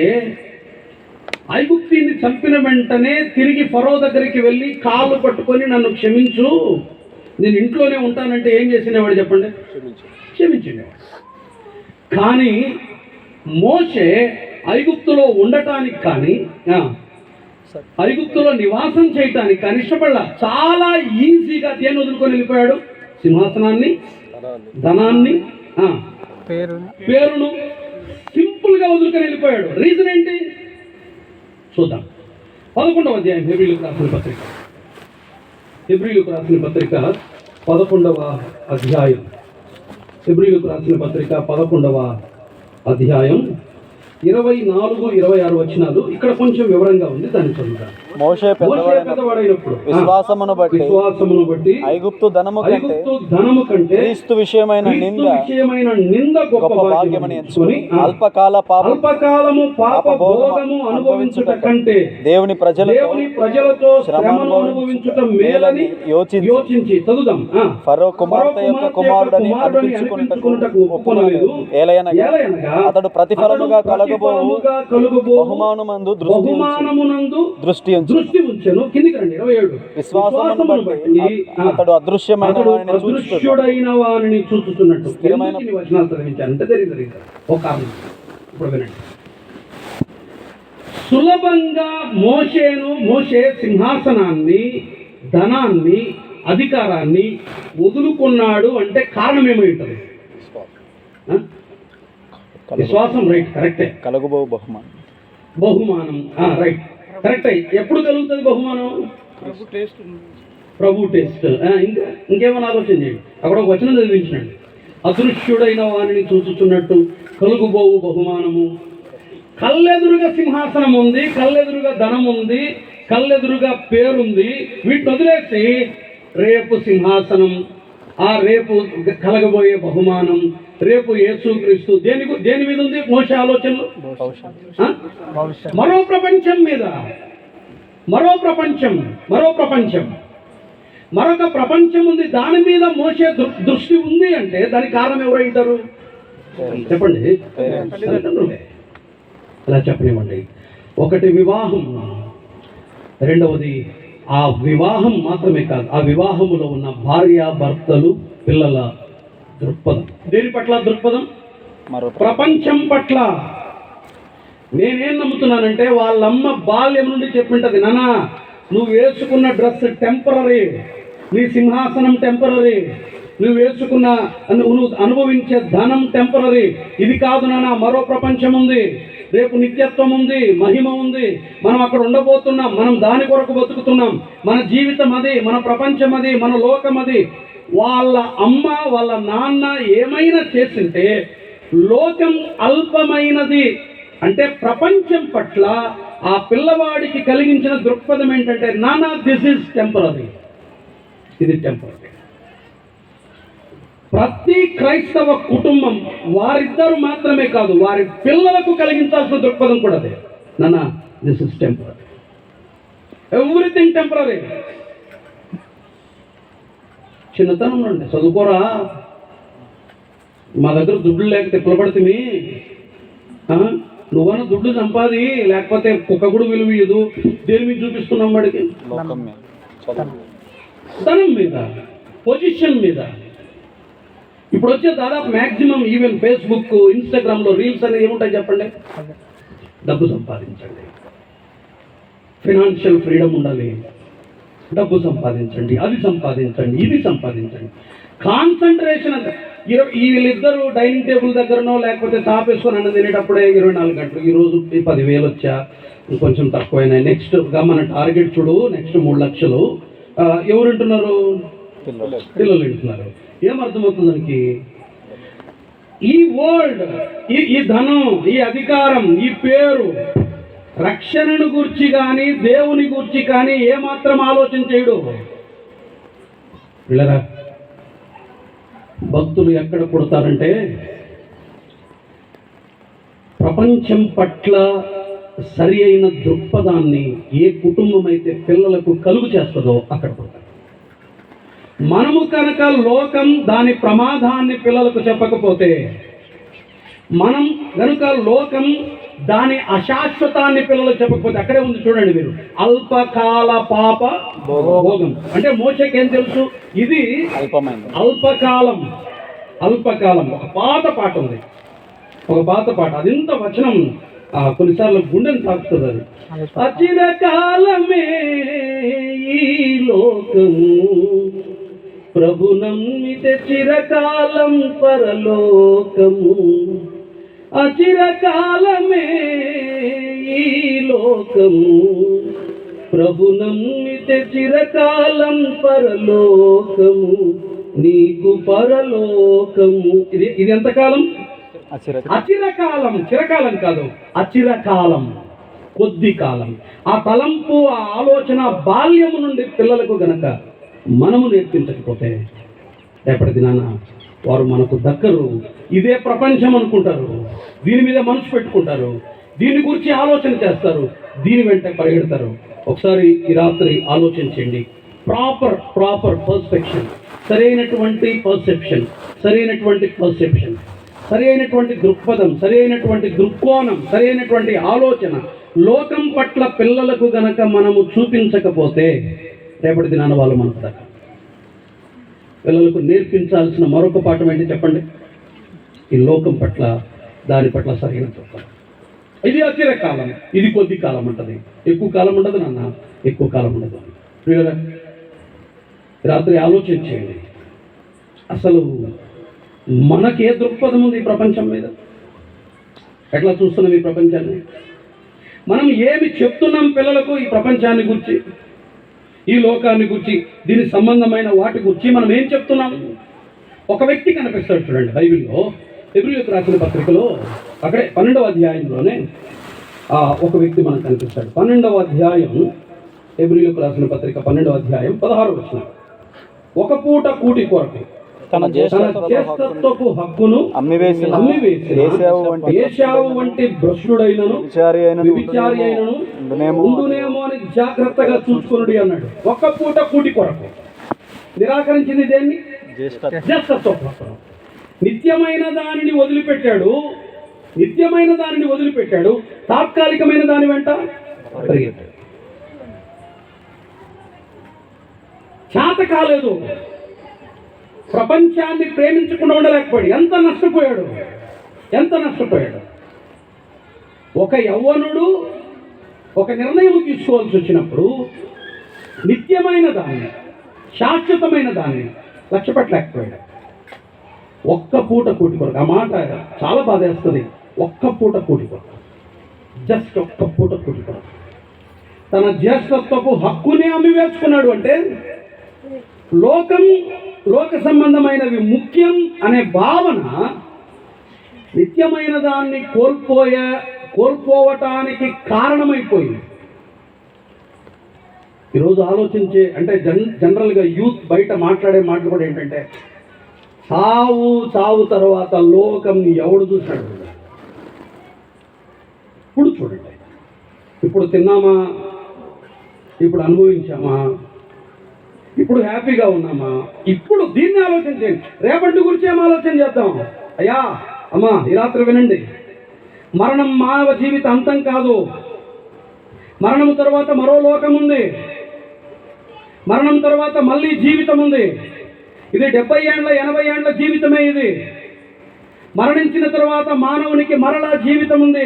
ఐగుప్తిని చంపిన వెంటనే తిరిగి ఫరో దగ్గరికి వెళ్ళి కాళ్ళు పట్టుకొని నన్ను క్షమించు, నేను ఇంట్లోనే ఉంటానంటే ఏం చేసినవాడు చెప్పండి? క్షమించేవాడు. కానీ మోషే ఐగుప్తులో ఉండటానికి కానీ ఐగుప్తులో నివాసం చేయటానికి కానీ ఇష్టపడలా. చాలా ఈజీగా దేన్ని వదులుకొని వెళ్ళిపోయాడు? సింహాసనాన్ని, ధనాన్ని, పేరును సింపుల్గా వదులుకొని వెళ్ళిపోయాడు. రీజన్ ఏంటి చూద్దాం. 11వ అధ్యాయం హెబ్రీయులకు రాసిన పత్రిక 11వ అధ్యాయం. హెబ్రీయులకు రాసిన పత్రిక 11వ అధ్యాయం 24, 26 వచనాలు. ఇక్కడ కొంచెం వివరంగా ఉంది, దాన్ని చదువుతాను. మోషే పెద్దవాడైనప్పుడు విశ్వాసమును బట్టి ఐగుప్తు ధనము కంటే క్రీస్తు విషయమైన నింద గొప్ప భాగ్యమని ఎంచుకొని అల్పకాలము పాప భోగము అనుభవించుట కంటే దేవుని ప్రజలతో శ్రమను అనుభవించుట మేలని యోచించి చదువుదాం. ఫరో కుమార్తె యొక్క కుమారుడని అనిపించుకొనుటకు ఒప్పుకొనలేదు. ఏలయనగా అతడు ప్రతిఫలముగా కలుగబోవు బహుమానమందు దృష్టి ఉంచెను. కిందికి రండి. 27. విశ్వాసమును బట్టి అతడు అదృశ్యమైన వారిని చూచుతున్నట్టు స్థిరమైన వచనాలు చదివించారంటే జరిగింది ఒక కారణం. ఇప్పుడు వినండి. సులభంగా మోషే సింహాసనాన్ని, ధనాన్ని, అధికారాన్ని వదులుకున్నాడు అంటే కారణం ఏమై ఉంటుంది? విశ్వాసం. రైట్, కరెక్టే. కలుగుబో బహుమానం రైట్, కరెక్ట్. ఎప్పుడు కలుగుతుంది బహుమానం? ప్రభు టేస్ట్. ఇంకేమైనా ఆలోచన చేయండి. అక్కడ ఒక వచనం చదివించండి. అదృశ్యుడైన వారిని చూచుతున్నట్టు కలుగుబోవు బహుమానము. కళ్ళెదురుగా సింహాసనం ఉంది, కళ్ళెదురుగా ధనం ఉంది, కళ్ళెదురుగా పేరుంది. వీటిని వదిలేసి రేపు సింహాసనం, ఆ రేపు కలగబోయే బహుమానం, రేపు యేసుక్రీస్తు దేని మీద ఉంది మోషే ఆలోచనలు? మరో ప్రపంచం మీద, మరొక ప్రపంచం ఉంది. దాని మీద మోషే దృష్టి ఉంది అంటే దానికి కారణం ఎవరైతారు చెప్పండి? అలా చెప్పనివ్వండి. ఒకటి వివాహం, రెండవది ఆ వివాహం మాత్రమే కాదు, ఆ వివాహములో ఉన్న భార్య భర్తలు పిల్లల దృక్పథం. దేని పట్ల దృక్పథం? ప్రపంచం పట్ల. నేనేం నమ్ముతున్నానంటే వాళ్ళమ్మ బాల్యం నుండి చెప్పింటది, నానా నువ్వు వేసుకున్న డ్రెస్ టెంపరరీ, నీ సింహాసనం టెంపరరీ, నువ్వు అనుభవించే ధనం టెంపరరీ. ఇది కాదు నాన్న, మరో ప్రపంచం ఉంది, రేపు నిత్యత్వం ఉంది, మహిమ ఉంది, మనం అక్కడ ఉండబోతున్నాం, మనం దాని కొరకు బతుకుతున్నాం, మన జీవితం అది, మన ప్రపంచం అది, మన లోకం అది. వాళ్ళ అమ్మ వాళ్ళ నాన్న ఏమైనా చేసింటే లోకం అల్పమైనది అంటే ప్రపంచం పట్ల ఆ పిల్లవాడికి కలిగించిన దృక్పథం ఏంటంటే నానా దిస్ ఈజ్ టెంపరరీ, ఇది టెంపరరీ. ప్రతి క్రైస్తవ కుటుంబం వారిద్దరు మాత్రమే కాదు, వారి పిల్లలకు కలిగించాల్సిన దృక్పథం కూడా అదే. నానా this is temporary, everything temporary. చిన్నతనం నుండి చదువుకోరా, మా దగ్గర దుడ్లు లేకపోతే పిలబడితే నువ్వన్నా దుడ్డు సంపాది, లేకపోతే కుక్క కూడా విలువ ఇయ్యదు. దేని మీద చూపిస్తున్నాం వాడికి? ధనం మీద, పొజిషన్ మీద. ఇప్పుడు వచ్చే దాదాపు మ్యాక్సిమం ఈవెన్ ఫేస్బుక్, ఇన్స్టాగ్రామ్లో రీల్స్ అనేవి ఏముంటాయి చెప్పండి? డబ్బు సంపాదించండి, ఫైనాన్షియల్ ఫ్రీడమ్ ఉండాలి, డబ్బు సంపాదించండి, అది సంపాదించండి, ఇది సంపాదించండి. కాన్సన్ట్రేషన్ అంత వీళ్ళిద్దరూ డైనింగ్ టేబుల్ దగ్గరనో లేకపోతే తాపేసుకొని అన్నం తినేటప్పుడే 24 గంటలు. ఈరోజు 10,000 వచ్చా, కొంచెం తక్కువైనా. నెక్స్ట్గా మన టార్గెట్ చూడు, నెక్స్ట్ 3 లక్షలు. ఎవరు వింటున్నారు? పిల్లలు వింటున్నారు. ఏమర్థమవుతుంది దానికి? ఈ వరల్డ్, ఈ ధనం, ఈ అధికారం, ఈ పేరు రక్షణను గూర్చి కానీ దేవుని గూర్చి కానీ ఏమాత్రం ఆలోచన చేయడు. పిల్లరా, భక్తులు ఎక్కడ పుడతారంటే ప్రపంచం పట్ల సరి అయిన దృక్పథాన్ని ఏ కుటుంబం అయితే పిల్లలకు కలుగు చేస్తుందో అక్కడ పుడతారు. మనము కనుక లోకం దాని ప్రమాదాన్ని పిల్లలకు చెప్పకపోతే, మనం కనుక లోకం దాని అశాశ్వతాన్ని పిల్లలకు చెప్పకపోతే, అక్కడే ఉంది చూడండి మీరు, అల్పకాల పాప భోగం అంటే మోషకేం తెలుసు? ఇది అల్పకాలం. అల్పకాలం ఒక పాత పాట ఉంది, ఒక పాత పాట. అది ఇంత వచనం కొన్నిసార్లు గుండెని తాకుతుంది. అది అచిరకాలమే ఈ లోకము, ప్రభు నమ్మితే చిరకాలం పరలోకము. అచిరకాలమే ఈ లోకము, ప్రభు నమ్మితే చిరకాలం పరలోకము. నీకు పరలోకము. ఇది ఎంతకాలం? అచిరకాలం. చిరకాలం కాదు, అచిరకాలం, కొద్ది కాలం. ఆ తలంపు, ఆ ఆలోచన బాల్యము నుండి పిల్లలకు గనక మనము నేర్పించకపోతే రేపటి దినాన వారు మనకు దక్కరు. ఇదే ప్రపంచం అనుకుంటారు, దీని మీద మనసు పెట్టుకుంటారు, దీని గురించి ఆలోచన చేస్తారు, దీని వెంట పరిగెడతారు. ఒకసారి ఈ రాత్రి ఆలోచించండి. ప్రాపర్ పర్స్పెక్షన్, సరైనటువంటి పర్సెప్షన్, సరి అయినటువంటి దృక్పథం, సరి అయినటువంటి దృక్కోణం, సరి అయినటువంటి ఆలోచన లోకం పట్ల పిల్లలకు గనక మనము చూపించకపోతే రేపటి దినాన వాళ్ళు మనకు దక్క. పిల్లలకు నేర్పించాల్సిన మరొక పాఠం ఏంటి చెప్పండి? ఈ లోకం పట్ల, దాని పట్ల సరైన దృక్పథం. ఇది అచిరకాలం, ఇది కొద్ది కాలం ఉంటుంది. ఎక్కువ కాలం ఉండదు నాన్న, ఎక్కువ కాలం ఉండదు. రాత్రి ఆలోచించేయండి, అసలు మనకే దృక్పథం ఉంది ఈ ప్రపంచం మీద? ఎట్లా చూస్తున్నాం ఈ ప్రపంచాన్ని? మనం ఏమి చెప్తున్నాం పిల్లలకు ఈ ప్రపంచాన్ని గురించి, ఈ లోకాన్ని గురించి, దీని సంబంధమైన వాటి గురించి మనం ఏం చెప్తున్నాం? ఒక వ్యక్తి కనిపిస్తాడు చూడండి బైబిల్లో, హెబ్రీయులకు రాసిన పత్రికలో, అక్కడే 12వ అధ్యాయంలోనే ఒక వ్యక్తి మనకు కనిపిస్తాడు. 12వ అధ్యాయం, హెబ్రీయులకు రాసిన పత్రిక 12వ అధ్యాయం 16వ వచనం. ఒక పూట కూటి కొరకు తన జ్యేష్ఠత్వపు హక్కును అమ్మివేసిన ఏశావు వంటి భ్రష్టుడైనను వ్యభిచారి అయినను ఉండునేమో అని జాగ్రత్తగా చూసుకునుడి అన్నాడు. ఒక్క పూట కూటి కొరకు నిరాకరించింది దేన్ని? జ్యేష్ఠత్వపు హక్కును. నిత్యమైన దానిని వదిలిపెట్టాడు, తాత్కాలికమైన దాని వెంట పరిగెత్తాడు. చేత కాలేదు, ప్రపంచాన్ని ప్రేమించకుండా ఉండలేకపోయాడు. ఎంత నష్టపోయాడు. ఒక యవ్వనుడు ఒక నిర్ణయం తీసుకోవాల్సి వచ్చినప్పుడు నిత్యమైన దాన్ని, శాశ్వతమైన దాన్ని లక్ష్యపెట్టలేకపోయాడు. ఒక్క పూట కూటి కొరకు. ఆ మాట చాలా బాధేస్తుంది. ఒక్క పూట కూటి కొరకు, జస్ట్ ఒక్క పూట కూటి కొరకు తన జ్యేష్ఠత్వపు హక్కుని అమ్మివేసుకున్నాడు. అంటే లోక సంబంధమైనవి ముఖ్యం అనే భావన నిత్యమైన దాన్ని కోల్పోవటానికి కారణమైపోయింది. ఈరోజు ఆలోచించే, అంటే జనరల్గా యూత్ బయట మాట్లాడే మాటలు కూడా ఏంటంటే, చావు తర్వాత లోకం ఎవడు చూశాడు? ఇప్పుడు చూడండి, ఇప్పుడు తిన్నామా, ఇప్పుడు అనుభవించామా, ఇప్పుడు హ్యాపీగా ఉన్నామా? ఇప్పుడు దీన్ని ఆలోచన చేయండి. రేపటి గురించి ఏం ఆలోచన చేద్దాం? అయ్యా అమ్మా, ఈ రాత్రి వినండి, మరణం మానవ జీవిత అంతం కాదు. మరణం తర్వాత మరో లోకం ఉంది, మరణం తర్వాత మళ్ళీ జీవితం ఉంది. ఇది 70 ఏండ్ల 80 ఏండ్ల జీవితమే. ఇది మరణించిన తర్వాత మానవునికి మరలా జీవితం ఉంది.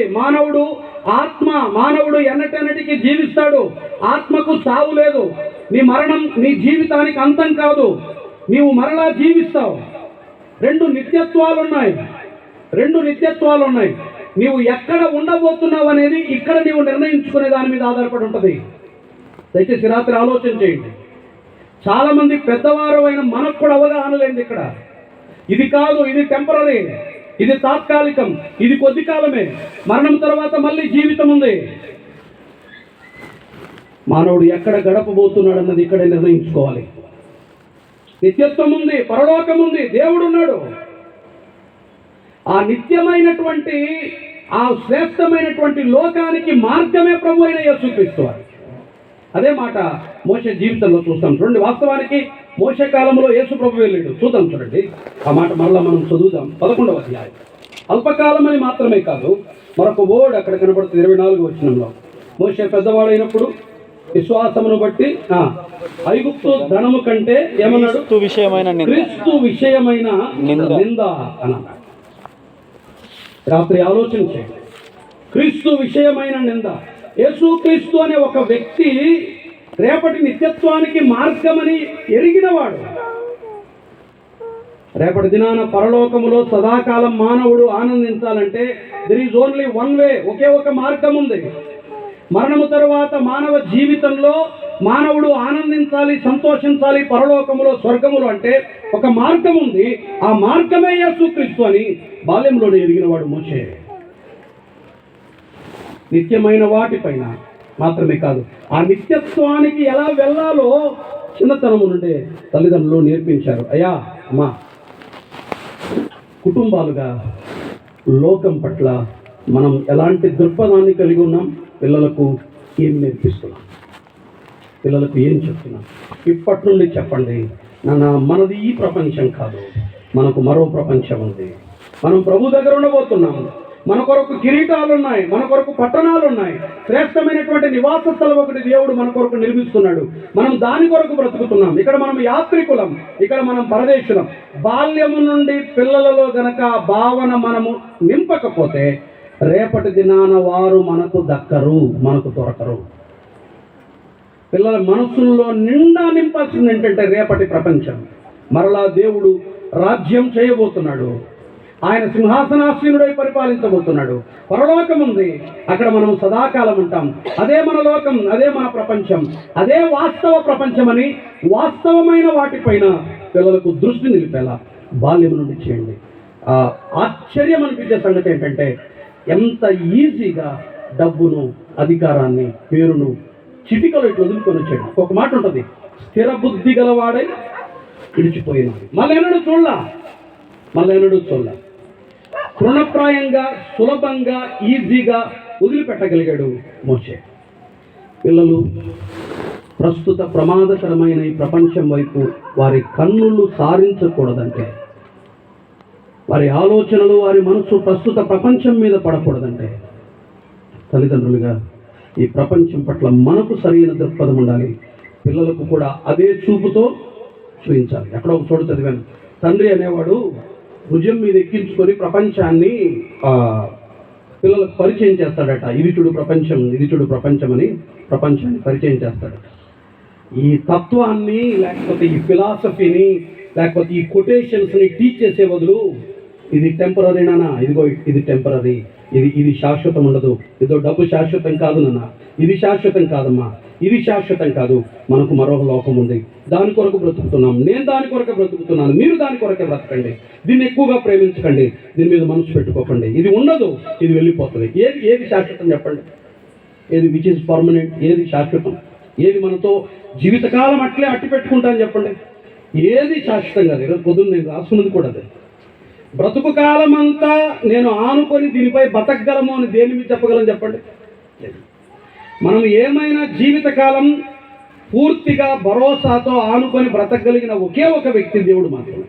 మానవుడు ఎన్నటెన్నటికి జీవిస్తాడు. ఆత్మకు చావు లేదు. నీ మరణం నీ జీవితానికి అంతం కాదు. నీవు మరలా జీవిస్తావు. రెండు నిత్యత్వాలు ఉన్నాయి. నీవు ఎక్కడ ఉండబోతున్నావు అనేది ఇక్కడ నీవు నిర్ణయించుకునే దాని మీద ఆధారపడి ఉంటుంది. దయచేసి రాత్రి ఆలోచన చేయండి. చాలామంది పెద్దవారు అయిన మనకు కూడా అవగాహన లేదు ఇక్కడ. ఇది కాదు, ఇది టెంపరరీ, ఇది తాత్కాలికం, ఇది కొద్ది కాలమే, మరణం తర్వాత మళ్ళీ జీవితం ఉంది. మానవుడు ఎక్కడ గడపబోతున్నాడు అన్నది ఇక్కడే నిర్ణయించుకోవాలి. నిత్యత్వం ఉంది, పరలోకం ఉంది, దేవుడు ఉన్నాడు. ఆ నిత్యమైనటువంటి, ఆ శ్రేష్టమైనటువంటి లోకానికి మార్గమే ప్రభు అయిన యేసుక్రీస్తు వారు. అదే మాట మోషే జీవితంలో చూస్తాం. చూడండి, వాస్తవానికి మోషే కాలంలో యేసు ప్రభు వెళ్ళాడు. చూద్దాం, చూడండి ఆ మాట మరలా మనం చదువుదాం. 11వ అధ్యాయం. అల్పకాలం అని మాత్రమే కాదు, మరొక వర్డ్ అక్కడ కనబడుతుంది 24వ వచనంలో. మోషే పెద్దవాడైనప్పుడు విశ్వాసమును బట్టి ఐగుప్తు ధనము కంటే ఏమన్నాడు? క్రీస్తు విషయమైన నింద అన్నాడు. రాత్రి ఆలోచన చేయండి. క్రీస్తు విషయమైన నింద. యేసుక్రీస్తు అనే ఒక వ్యక్తి రేపటి నిత్యత్వానికి మార్గమని ఎరిగినవాడు. రేపటి దినాన పరలోకములో సదాకాలం మానవుడు ఆనందించాలంటే there is only one way, ఒకే ఒక మార్గం ఉంది. మరణము తరువాత మానవ జీవితంలో మానవుడు ఆనందించాలి, సంతోషించాలి పరలోకములో, స్వర్గములో అంటే ఒక మార్గం ఉంది. ఆ మార్గమే యేసుక్రీస్తు అని బాల్యంలోనే ఎరిగినవాడు మోషే. నిత్యమైన వాటిపైన మాత్రమే కాదు, ఆ నిత్యత్వానికి ఎలా వెళ్ళాలో చిన్నతనము నుండే తల్లిదండ్రులు నేర్పించారు. అయ్యా, అమ్మా, కుటుంబాలుగా లోకం పట్ల మనం ఎలాంటి దృక్పథాన్ని కలిగి ఉన్నాం? పిల్లలకు ఏం నేర్పిస్తున్నాం? పిల్లలకు ఏం చెప్తున్నాం? ఇప్పటి నుండి చెప్పండి, నాన్న, మనది ఈ ప్రపంచం కాదు, మనకు మరో ప్రపంచం ఉంది. మనం ప్రభు దగ్గర ఉండబోతున్నాం. మన కొరకు కిరీటాలు ఉన్నాయి, మన కొరకు పట్టణాలు ఉన్నాయి, శ్రేష్టమైనటువంటి నివాస స్థలం ఒకటి దేవుడు మన కొరకు నిర్మిస్తున్నాడు. మనం దాని కొరకు బ్రతుకుతున్నాం. ఇక్కడ మనం యాత్రికులం, ఇక్కడ మనం పరదేశులం. బాల్యము నుండి పిల్లలలో గనక భావన మనము నింపకపోతే రేపటి దినాన వారు మనకు దక్కరు, మనకు దొరకరు. పిల్లల మనసుల్లో నిండా నింపాల్సింది ఏంటంటే రేపటి ప్రపంచం. మరలా దేవుడు రాజ్యం చేయబోతున్నాడు. ఆయన సింహాసనాసీనుడై పరిపాలించబోతున్నాడు. పరలోకం ఉంది, అక్కడ మనం సదాకాలం ఉంటాం. అదే మన లోకం, అదే మన ప్రపంచం, అదే వాస్తవ ప్రపంచమని వాస్తవమైన వాటిపైన పిల్లలకు దృష్టి నిలిపేలా బాల్యం నుండి చేయండి. ఆశ్చర్యం అనిపించే సంగతి ఏంటంటే ఎంత ఈజీగా డబ్బును, అధికారాన్ని, పేరును చిటికలు ఇట్లా వదులుకొని వచ్చాడు. ఒక మాట ఉంటుంది, స్థిర బుద్ధి గలవాడై విడిచిపోయినది. మళ్ళీ ఎన్నడూ చూడలా. తృణప్రాయంగా, సులభంగా, ఈజీగా వదిలిపెట్టగలిగాడు మోషే. పిల్లలు ప్రస్తుత ప్రమాదకరమైన ఈ ప్రపంచం వైపు వారి కన్నులు సారించకూడదంటే, వారి ఆలోచనలు, వారి మనసు ప్రస్తుత ప్రపంచం మీద పడకూడదంటే, తల్లిదండ్రులుగా ఈ ప్రపంచం పట్ల మనకు సరైన దృక్పథం ఉండాలి. పిల్లలకు కూడా అదే చూపుతో చూపించాలి. ఎక్కడో ఒక చోటు చదివాను, తండ్రి అనేవాడు భుజం మీద ఎక్కించుకొని ప్రపంచాన్ని పిల్లలకు పరిచయం చేస్తాడట. ఇది చూడు ప్రపంచం అని ప్రపంచాన్ని పరిచయం చేస్తాడట. ఈ తత్వాన్ని, లేకపోతే ఈ ఫిలాసఫీని, లేకపోతే ఈ కొటేషన్స్ని టీచ్ చేసే బదులు ఇది టెంపరీ నాన్న, ఇదిగో ఇది టెంపరీ, ఇది శాశ్వతం ఉండదు, ఇదో డబ్బు శాశ్వతం కాదు నాన్న, ఇది శాశ్వతం కాదమ్మా, ఇది శాశ్వతం కాదు, మనకు మరో లోకం ఉంది, దాని కొరకు బ్రతుకుతున్నాం, నేను దాని కొరకే బ్రతుకుతున్నాను, మీరు దాని కొరకే బ్రతకండి, దీన్ని ఎక్కువగా ప్రేమించకండి, దీని మీద మనసు పెట్టుకోకండి, ఇది ఉండదు, ఇది వెళ్ళిపోతుంది. ఏది శాశ్వతం చెప్పండి? ఏది విచ్ ఇస్ పర్మనెంట్? ఏది శాశ్వతం? ఏది మనతో జీవితకాలం అట్లే అట్టి పెట్టుకుంటాను చెప్పండి? ఏది శాశ్వతం కాదు. ఈరోజు పొద్దున్న నేను రాసుకున్నది కూడా అదే. బ్రతుకు కాలం అంతా నేను ఆనుకొని దీనిపై బతకగలము అని దేని మీద చెప్పగలను చెప్పండి? మనం ఏమైనా జీవితకాలం పూర్తిగా భరోసాతో ఆనుకొని బ్రతకగలిగిన ఒకే ఒక వ్యక్తి దేవుడు మాత్రమే.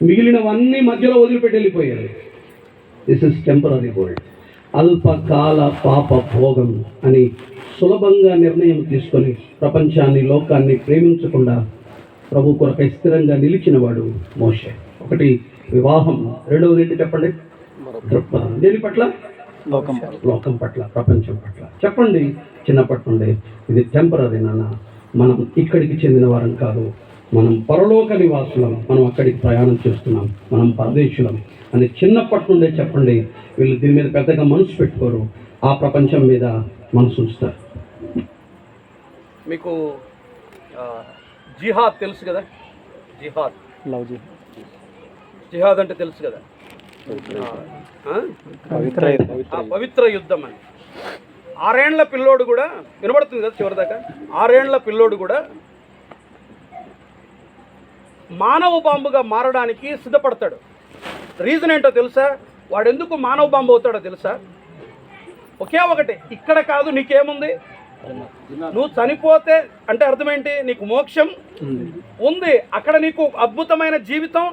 మిగిలినవన్నీ మధ్యలో వదిలిపెట్టి వెళ్ళిపోయారు. This is temporary world. అల్పకాల పాప భోగం అని సులభంగా నిర్ణయం తీసుకొని ప్రపంచాన్ని, లోకాన్ని ప్రేమించకుండా ప్రభు కొరకై స్థిరంగా నిలిచినవాడు మోషే. ఒకటి వివాహం, రెండవది ఏంటి చెప్పండి? దృక్పథం. దేని పట్ల? లోకం పట్ల, ప్రపంచం పట్ల. చెప్పండి చిన్నప్పటి నుండి, ఇది టెంపరరీ నాన్న, మనం ఇక్కడికి చెందిన వారం కాదు, మనం పరలోక నివాసులం, మనం అక్కడికి ప్రయాణం చేస్తున్నాం, మనం పరదేశులం అని చిన్నప్పటి నుండే చెప్పండి. వీళ్ళు దీని మీద పెద్దగా మనసు పెట్టుకోరు, ఆ ప్రపంచం మీద మనసు ఉంచుతారు. మీకు జిహాద్ తెలుసు కదా, జిహాద్ జిహాద్ అంటే తెలుసు కదా, పవిత్ర యుద్ధం అని. 6 ఏళ్ల పిల్లోడు కూడా వినబడుతుంది కదా చివరిదాకా, 6 ఏళ్ల పిల్లోడు కూడా మానవ బాంబుగా మారడానికి సిద్ధపడతాడు. రీజన్ ఏంటో తెలుసా? వాడు ఎందుకు మానవ బాంబు అవుతాడో తెలుసా? ఒకే ఒకటి, ఇక్కడ కాదు నీకేముంది, నువ్వు చనిపోతే అంటే అర్థమేంటి, నీకు మోక్షం ఉంది, అక్కడ నీకు అద్భుతమైన జీవితం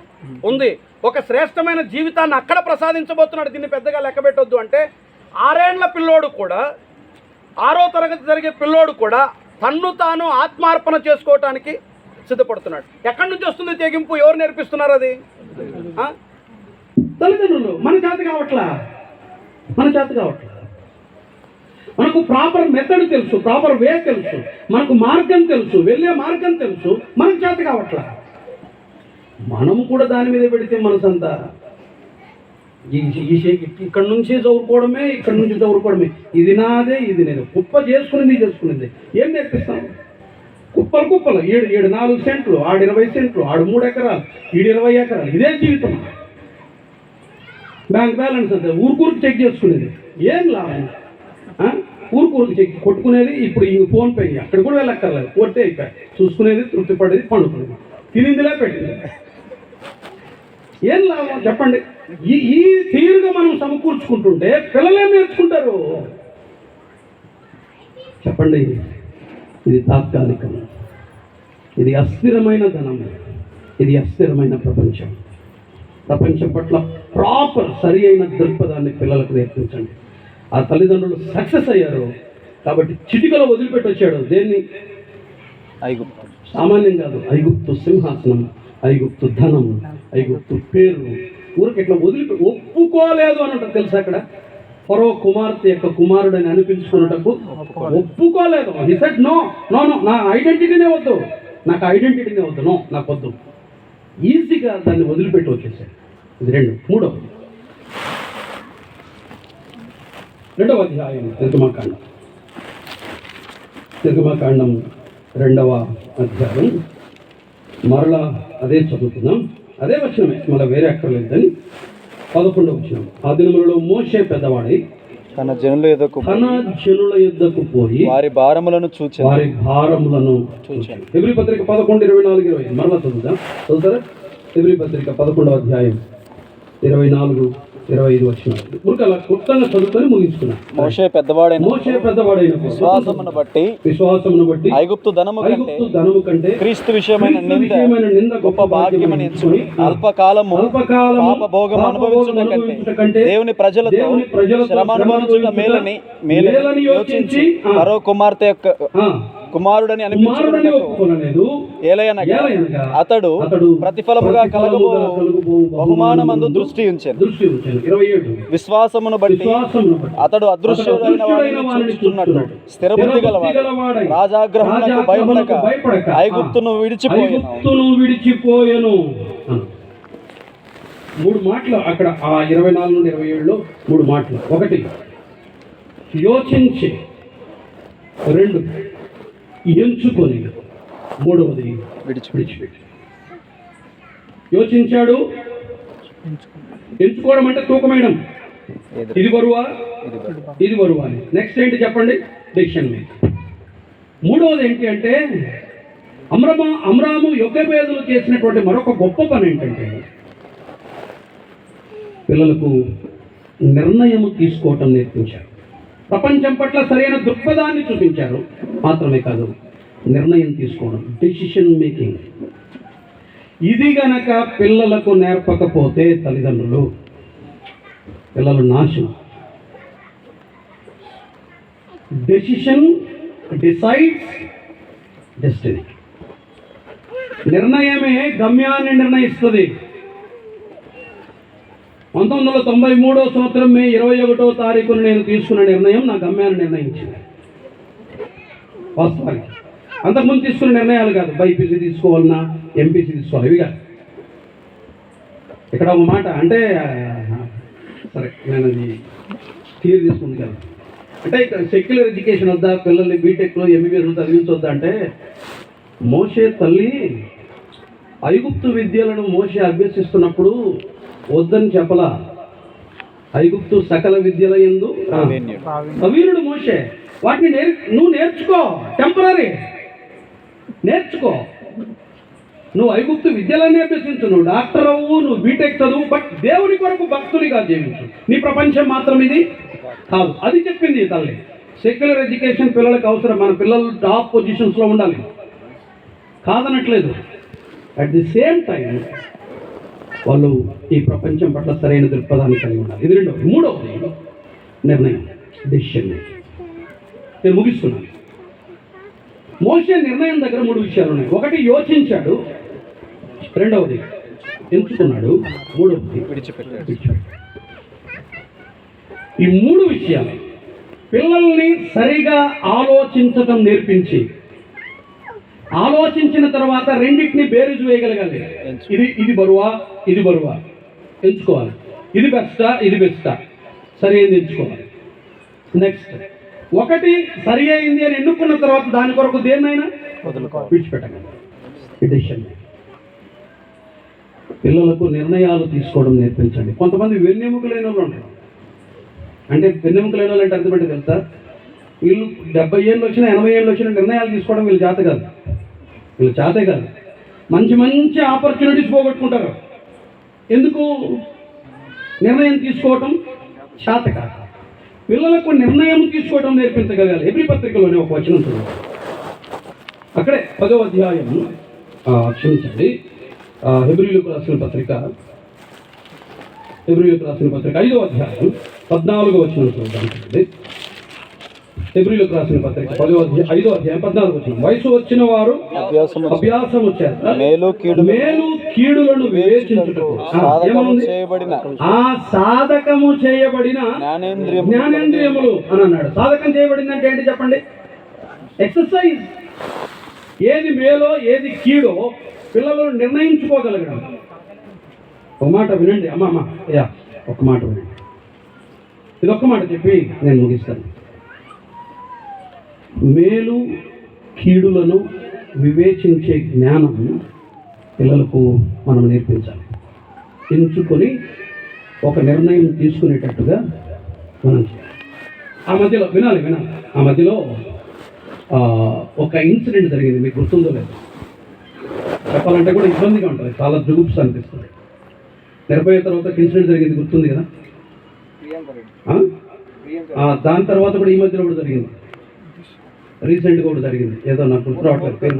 ఉంది, ఒక శ్రేష్టమైన జీవితాన్ని అక్కడ ప్రసాదించబోతున్నాడు. దీన్ని పెద్దగా లెక్క పెట్టొద్దు. అంటే 6 ఏళ్ల పిల్లోడు కూడా, 6వ తరగతి జరిగే పిల్లోడు కూడా తన్ను తాను ఆత్మార్పణ చేసుకోవటానికి సిద్ధపడుతున్నాడు. ఎక్కడి నుంచి వస్తుంది తెగింపు? ఎవరు నేర్పిస్తున్నారు అది? తల్లిదండ్రులు. మన చేత కావట్లా, మనకు ప్రాపర్ మెథడ్ తెలుసు, ప్రాపర్ వే తెలుసు, మనకు మార్గం తెలుసు, వెళ్ళే మార్గం తెలుసు, మనకు చేత కావట్లా. మనము కూడా దాని మీద పెడితే మనసంతా ఇక్కడ నుంచి చదువుకోవడమే, ఇక్కడ నుంచి చదువుకోవడమే, ఇది నాదే, ఇది నేను కుప్ప చేసుకునేది ఏం నేర్పిస్తాం? కుప్పలు 7 4 సెంట్లు, ఆడు 20 సెంట్లు, ఆడు 3 ఎకరాలు, ఈడు 20 ఎకరాలు, ఇదే జీవితం. బ్యాంక్ బ్యాలెన్స్ అంతే ఊరుకూరికి చెక్ చేసుకునేది, ఏం లాభం? ఊరుకూరికి చెక్ కొట్టుకునేది. ఇప్పుడు ఈ ఫోన్పే అక్కడ కూడా వెళ్ళక్కర్లేదు, కొట్టే అయిపోయి చూసుకునేది, తృప్తి పడేది, పండుకునేది, తినిందిలే పెట్టింది. ఏం లాభం చెప్పండి? ఈ తీరుగా మనం సమకూర్చుకుంటుంటే పిల్లలేం నేర్చుకుంటారు చెప్పండి? ఇది తాత్కాలికం, ఇది అస్థిరమైన ధనం, ఇది అస్థిరమైన ప్రపంచం పట్ల ప్రాపర్ సరి అయిన దృక్పథాన్ని పిల్లలకు నేర్పించండి. ఆ తల్లిదండ్రులు సక్సెస్ అయ్యారు కాబట్టి చిటికలో వదిలిపెట్టి వచ్చాడు. దేన్ని? ఐగుప్తు. సామాన్యం కాదు, ఐగుప్తు సింహాసనం, ఐగుప్తు ధనం, ఐగుప్తు పేరు. ఊరికి ఎట్లా వదిలిపెట్టి ఒప్పుకోలేదు అని అంటారు తెలుసా? అక్కడ ఫరో కుమార్తె యొక్క కుమారుడని అనిపించుకున్నటకు ఒప్పుకోలేదు. హి సెడ్ నో, నా ఐడెంటిటీనే వద్దు, నాకు నో, నాకు వద్దు. ఈజీగా దాన్ని వదిలిపెట్టి వచ్చేసాడు. ఇది 2. 2వ అధ్యాయం నిర్గమకాండం 2వ అధ్యాయం. మరలా అదే చదువుతున్నాం, అదే వచనమే, మళ్ళీ వేరే అక్కర్లేదని. 11వ వచనం. ఆ దినములలో మోషే పెద్దవాడై తన జనుల యుద్ధకు పోయి వారి భారములను చూచి హెబ్రీ పత్రిక 11:24-25 మరలా చదువుతారా? హెబ్రీ పత్రిక 11వ అధ్యాయం 24-25 వచనాలు ఊరికలా క్లుప్తంగా చదువుకొని ముగించుకున్నాం. మోషే పెద్దవాడైన విశ్వాసమును బట్టి ఐగుప్తు ధనము కంటే క్రీస్తు విషయమైన నింద గొప్ప భాగ్యమని ఎంచుకొని అల్పకాలము పాప భోగం అనుభవించుట కంటే దేవుని ప్రజలతో శ్రమ అనుభవించుట మేలని యోచించి ఫరో కుమార్తె యొక్క కుమారుడని అనిపించుకున్నట్టు ఏలయనగా అతడు ప్రతిఫలముగా కలగబో బహుమానమందు దృష్టి ఉంచెను. విశ్వాసమును బట్టి అతడు అదృశ్యుడైన వాడిని చూచుచున్నట్టు స్థిరబుద్ధి గలవాడు రాజాగ్రహమునకు భయపడక ఐగుప్తును విడిచిపోయెను. 3 మాటలు అక్కడ ఆ 24-27లో 3 మాటలు. 1 యోచించి, 2 ఎంచుకొని, 3వది విడిచిపెట్టి. యోచించాడు, ఎంచుకోవడం అంటే తూకమేయడం, ఇది బరువా ఇది బరువా అని. నెక్స్ట్ ఏంటి చెప్పండి? Decision making. 3వది ఏంటి అంటే అమ్రాము యొకెబేదులు చేసినటువంటి మరొక గొప్ప పని ఏంటంటే పిల్లలకు నిర్ణయం తీసుకోవటం నేర్పించారు. ప్రపంచం పట్ల సరైన దృక్పథాన్ని చూపించారు. మాత్రమే కాదు, నిర్ణయం తీసుకోవడం, డెసిషన్ మేకింగ్. ఇది గనక పిల్లలకు నేర్పకపోతే తల్లిదండ్రులు, పిల్లలు నాశనం. Decision decides destiny. నిర్ణయమే గమ్యాన్ని నిర్ణయిస్తుంది. 1993వ సంవత్సరం మే 21వ తారీఖున నేను తీసుకున్న నిర్ణయం నా గమ్యాన్ని నిర్ణయించింది. వాస్తవానికి అంతకుముందు తీసుకున్న నిర్ణయాలు కాదు, బైపీసీ తీసుకోవాలన్నా ఎంపీసీ తీసుకోవాలి, ఇవి కాదు. ఇక్కడ ఒక మాట అంటే సరే నేను అది క్లియర్ తీసుకుంది కదా, అంటే ఇక్కడ సెక్యులర్ ఎడ్యుకేషన్ వద్దా, పిల్లల్ని బీటెక్లో ఎంబీబీఎస్ చదివించొద్దా అంటే, మోషే తల్లి ఐగుప్తు విద్యలను మోషే అభ్యసిస్తున్నప్పుడు వద్దని చెప్పలా. ఐగుప్తు సకల విద్యల యందు ప్రవీణుడు మోషే, వాటిని నువ్వు నేర్చుకో, టెంపరీ నేర్చుకో. నువ్వు ఐగుప్తు విద్యలన్నీ అభ్యసించు, నువ్వు డాక్టర్ అవ్వు, నువ్వు బీటెక్ చదువు, బట్ దేవుని కొరకు భక్తునిగా జీవించు. నీ ప్రపంచం మాత్రం ఇది కాదు. అది చెప్పింది ఈ తల్లి. సెక్యులర్ ఎడ్యుకేషన్ పిల్లలకు అవసరం, మన పిల్లలు టాప్ పొజిషన్స్లో ఉండాలి, కాదనట్లేదు. అట్ ది సేమ్ టైం వాళ్ళు ఈ ప్రపంచం పట్ల సరైన దృక్పథాన్ని కలిగి ఉండాలి. ఇది రెండవది. మూడవది నిర్ణయం, డెసిషన్. నేను ముగిస్తున్నాను. మోషే నిర్ణయం దగ్గర 3 విషయాలు ఉన్నాయి. ఒకటి యోచించాడు, రెండవది ఎంచుకున్నాడు, మూడవది విడిచిపెట్టాడు. ఈ 3 విషయాలు పిల్లల్ని సరిగా ఆలోచించటం నేర్పించి, ఆలోచించిన తర్వాత రెండింటిని బేరీజు వేయగలగాలి. ఇది బరువా, ఇది బరువా, ఎంచుకోవాలి. ఇది బెస్టా, ఇది బెస్టా, సరి అయింది ఎంచుకోవాలి. నెక్స్ట్, ఒకటి సరి అయింది అని ఎన్నుకున్న తర్వాత దాని కొరకు దేన్నైనా విడిచిపెట్టగలగాలి. డెసిషన్. పిల్లలకు నిర్ణయాలు తీసుకోవడం నేర్పించండి. కొంతమంది వెన్నెముకలైన వాళ్ళు ఉంటారు. అంటే వెన్నెముకలైన వాళ్ళు అంటే అర్థమంటే తెలుసా, వీళ్ళు 70 ఏళ్ళు వచ్చినా 80 ఏళ్ళు వచ్చినా నిర్ణయాలు తీసుకోవడం వీళ్ళు చేత కాదు, వీళ్ళు చేతే కాదు. మంచి మంచి ఆపర్చునిటీస్ పోగొట్టుకుంటారు. ఎందుకు? నిర్ణయం తీసుకోవటం చేత కాదు. పిల్లలకు నిర్ణయం తీసుకోవడం నేర్పించగలగాలి. ఎబ్రీ పత్రికలోనే ఒక వచనం చూడండి, అక్కడే 10వ అధ్యాయం, క్షమించండి, హెబ్రీయులకు రాసిన పత్రిక 5వ అధ్యాయం 14వ వచనం చూడండి. హెబ్రీయులకు రాసిన పత్రిక 5వ అధ్యాయం 14వ వచనం. వయసు వచ్చిన వారు అభ్యాసము చేత మేలు కీడులను వివేచించుటకు సాధకము చేయబడిన జ్ఞానేంద్రియములు అని అన్నాడు. సాధకం చేయబడిందంటే ఏంటి చెప్పండి? ఎక్సర్సైజ్. ఏది మేలో ఏది కీడో పిల్లలు నిర్ణయించుకోగలగడం. ఒక మాట వినండి అమ్మ, ఒక మాట వినండి. ఇదొక్క మాట చెప్పి నేను ముగిస్తాను. మేలు కీడులను వివేచించే జ్ఞానం పిల్లలకు మనం నేర్పించాలి. ఎంచుకొని ఒక నిర్ణయం తీసుకునేటట్టుగా మనం చేయాలి. ఆ మధ్యలో వినాలి. ఆ మధ్యలో ఒక ఇన్సిడెంట్ జరిగింది, మీకు గుర్తుందో లేదు, చెప్పాలంటే కూడా ఇబ్బందిగా ఉంటుంది, చాలా జుగుప్స్ అనిపిస్తుంది. నిర్భయ తర్వాత ఒక ఇన్సిడెంట్ జరిగింది, గుర్తుంది కదా? దాని తర్వాత కూడా ఈ మధ్యలో కూడా జరిగింది, రీసెంట్గా కూడా జరిగింది. ఏదో నాకు గుర్తు రావట్లేదు పేరు.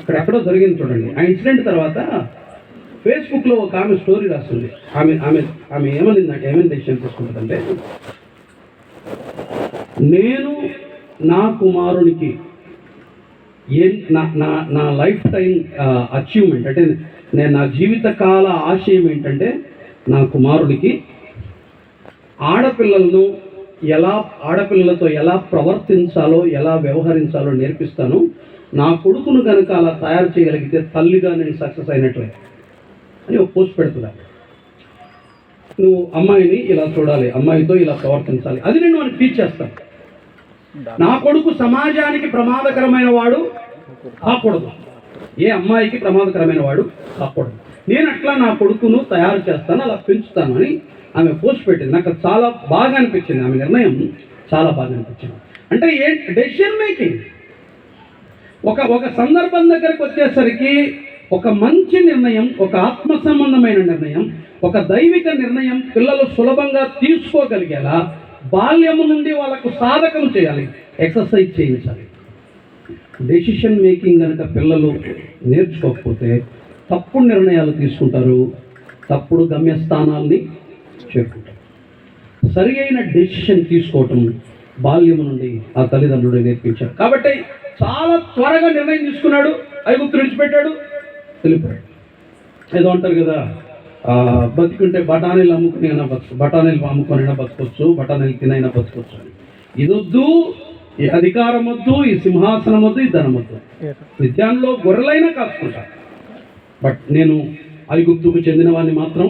ఇక్కడ ఎక్కడో జరిగింది చూడండి. ఆ ఇన్సిడెంట్ తర్వాత ఫేస్బుక్లో ఒక ఆమె స్టోరీ రాస్తుంది. ఆమె ఏమనిందంటే, ఏమేమి డెసిషన్ తీసుకుంటుందంటే, నేను నా కుమారునికి నా లైఫ్ టైం అచీవ్మెంట్ అంటే నేను నా జీవితకాల ఆశయం ఏంటంటే, నా కుమారుడికి ఆడపిల్లలతో ఎలా ప్రవర్తించాలో, ఎలా వ్యవహరించాలో నేర్పిస్తాను. నా కొడుకును కనుక అలా తయారు చేయగలిగితే తల్లిగా నేను సక్సెస్ అయినట్లే అని ఒక పోస్ట్ పెడుతున్నాను. నువ్వు అమ్మాయిని ఇలా చూడాలి, అమ్మాయితో ఇలా ప్రవర్తించాలి, అది నేను వాడిని టీచ్ చేస్తాను. నా కొడుకు సమాజానికి ప్రమాదకరమైన వాడు కాకూడదు, ఏ అమ్మాయికి ప్రమాదకరమైన వాడు కాకూడదు. నేను అట్లా నా కొడుకును తయారు చేస్తాను, అలా పెంచుతాను అని ఆమె పోస్ట్ పెట్టింది. నాకు చాలా బాగా అనిపించింది, ఆమె నిర్ణయం చాలా బాగా అనిపించింది. అంటే డెసిషన్ మేకింగ్. ఒక సందర్భం దగ్గరకు వచ్చేసరికి ఒక మంచి నిర్ణయం, ఒక ఆత్మ సంబంధమైన నిర్ణయం, ఒక దైవిక నిర్ణయం పిల్లలు సులభంగా తీసుకోగలిగేలా బాల్యము నుండి వాళ్ళకు సాధకం చేయాలి, ఎక్సర్సైజ్ చేయించాలి. డెసిషన్ మేకింగ్ కనుక పిల్లలు నేర్చుకోకపోతే తప్పుడు నిర్ణయాలు తీసుకుంటారు, తప్పుడు గమ్యస్థానాల్ని చేరుకుంటారు. సరి అయిన డెసిషన్ తీసుకోవటం బాల్యము నుండి ఆ తల్లిదండ్రులు నేర్పించారు. కాబట్టి చాలా త్వరగా నిర్ణయం తీసుకున్నాడు, ఐగుప్తు విడిచిపెట్టాడు, వెళ్ళిపోయాడు. ఏదో అంటారు కదా, బతికుంటే బఠానీలు అమ్ముకునైనా బతకొచ్చు, బఠానీలు తినైనా బతకొచ్చు అని. ఇదొద్దు, ఈ అధికారం వద్దు, ఈ సింహాసనం వద్దు, ఈ ధనం వద్దు. విద్యాన్లో గొర్రెలైనా కాసుకుంటాను, బట్ నేను ఐగుప్తుకు చెందిన వాడిని మాత్రం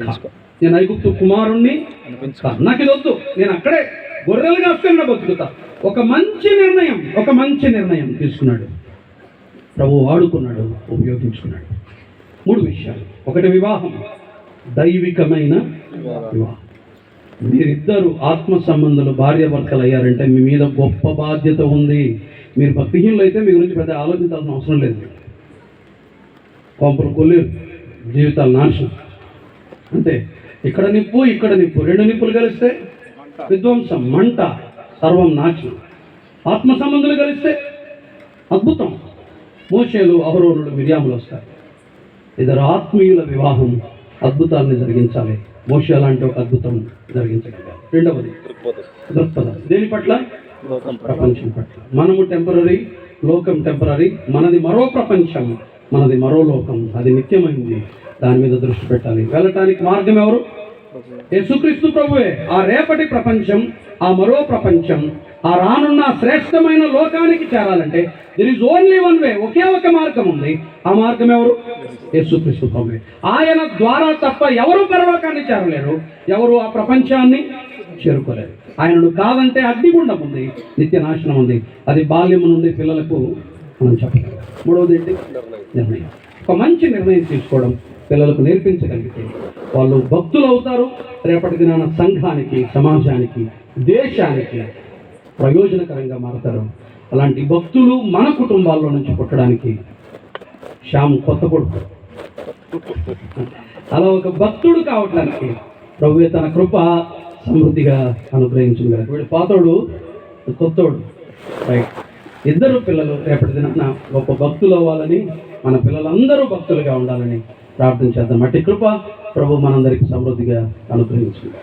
కాదు. నేను ఐగుప్తు కుమారుణ్ణి కాదు. నాకు ఇది వద్దు, నేను అక్కడే గొర్రెలు కాసుకున్న బతుకుతా. ఒక మంచి నిర్ణయం తీసుకున్నాడు ప్రభు, వాడుకున్నాడు, ఉపయోగించుకున్నాడు. 3 విషయాలు. ఒకటి వివాహం, దైవికమైన వివాహం. మీరిద్దరు ఆత్మ సంబంధాలు భార్యాభర్తలు అయ్యారంటే మీ మీద గొప్ప బాధ్యత ఉంది. మీరు భక్తిహీనులు అయితే మీ గురించి పెద్ద ఆలోచించాల్సిన అవసరం లేదు. కొంపలు కొల్లేరు, జీవితాలు నాశనం. అంతే, ఇక్కడ నిప్పు, ఇక్కడ నిప్పు, 2 నిప్పులు కలిస్తే విధ్వంసం, మంట, సర్వం నాశనం. ఆత్మ సంబంధాలు కలిస్తే అద్భుతం. మోషేలు, అహరోనులు, మిర్యాములు వస్తారు. ఇద్దరు ఆత్మీయుల వివాహం అద్భుతాన్ని జరిగించాలి. మోషే లాంటి ఒక అద్భుతం జరిగించగలగాలి. 2వది దృక్పథం. దేని పట్ల? ప్రపంచం పట్ల. మనము టెంపరరీ, లోకం టెంపరరీ. మనది మరో ప్రపంచం, మనది మరో లోకం, అది నిత్యమైంది. దాని మీద దృష్టి పెట్టాలి. వెళ్ళటానికి మార్గం ఎవరు? యేసుక్రీస్తు ప్రభువే. ఆ రేపటి ప్రపంచం, ఆ మరో ప్రపంచం, ఆ రానున్న శ్రేష్టమైన లోకానికి చేరాలంటే there is only one way. ఒకే ఒక మార్గం ఉంది. ఆ మార్గం ఎవరు? యేసుక్రీస్తు ప్రభువే. ఆయన ద్వారా తప్ప ఎవరు పరలోకాన్ని చేరలేరు, ఎవరు ఆ ప్రపంచాన్ని చేరుకోలేరు. ఆయనను కాదంటే అగ్నిగుండం ఉంది, నిత్య నాశనం ఉంది. అది బాల్యం నుండి పిల్లలకు మనం చెప్పగలం. 3వది ఏంటి? నిర్ణయం. ఒక మంచి నిర్ణయం తీసుకోవడం పిల్లలకు నేర్పించగలిగితే వాళ్ళు భక్తులు అవుతారు. రేపటి దినాన సంఘానికి, సమాజానికి, దేశానికి ప్రయోజనకరంగా మారతారు. అలాంటి భక్తులు మన కుటుంబాల్లో నుంచి పుట్టడానికి శ్యామ్ కొత్త కొడుకు. అలా ఒక భక్తుడు కావడానికి ప్రభువే తన కృప సమృద్ధిగా అనుగ్రహించగలరు. వీడు పాతోడు, కొత్తోడు, రైట్. ఇద్దరు పిల్లలు రేపటి దినాన గొప్ప భక్తులు అవ్వాలని, మన పిల్లలందరూ భక్తులుగా ఉండాలని ప్రార్థన చేద్దాం. అట్టి కృప ప్రభు మనందరికీ సమృద్ధిగా అనుగ్రహించగలరు.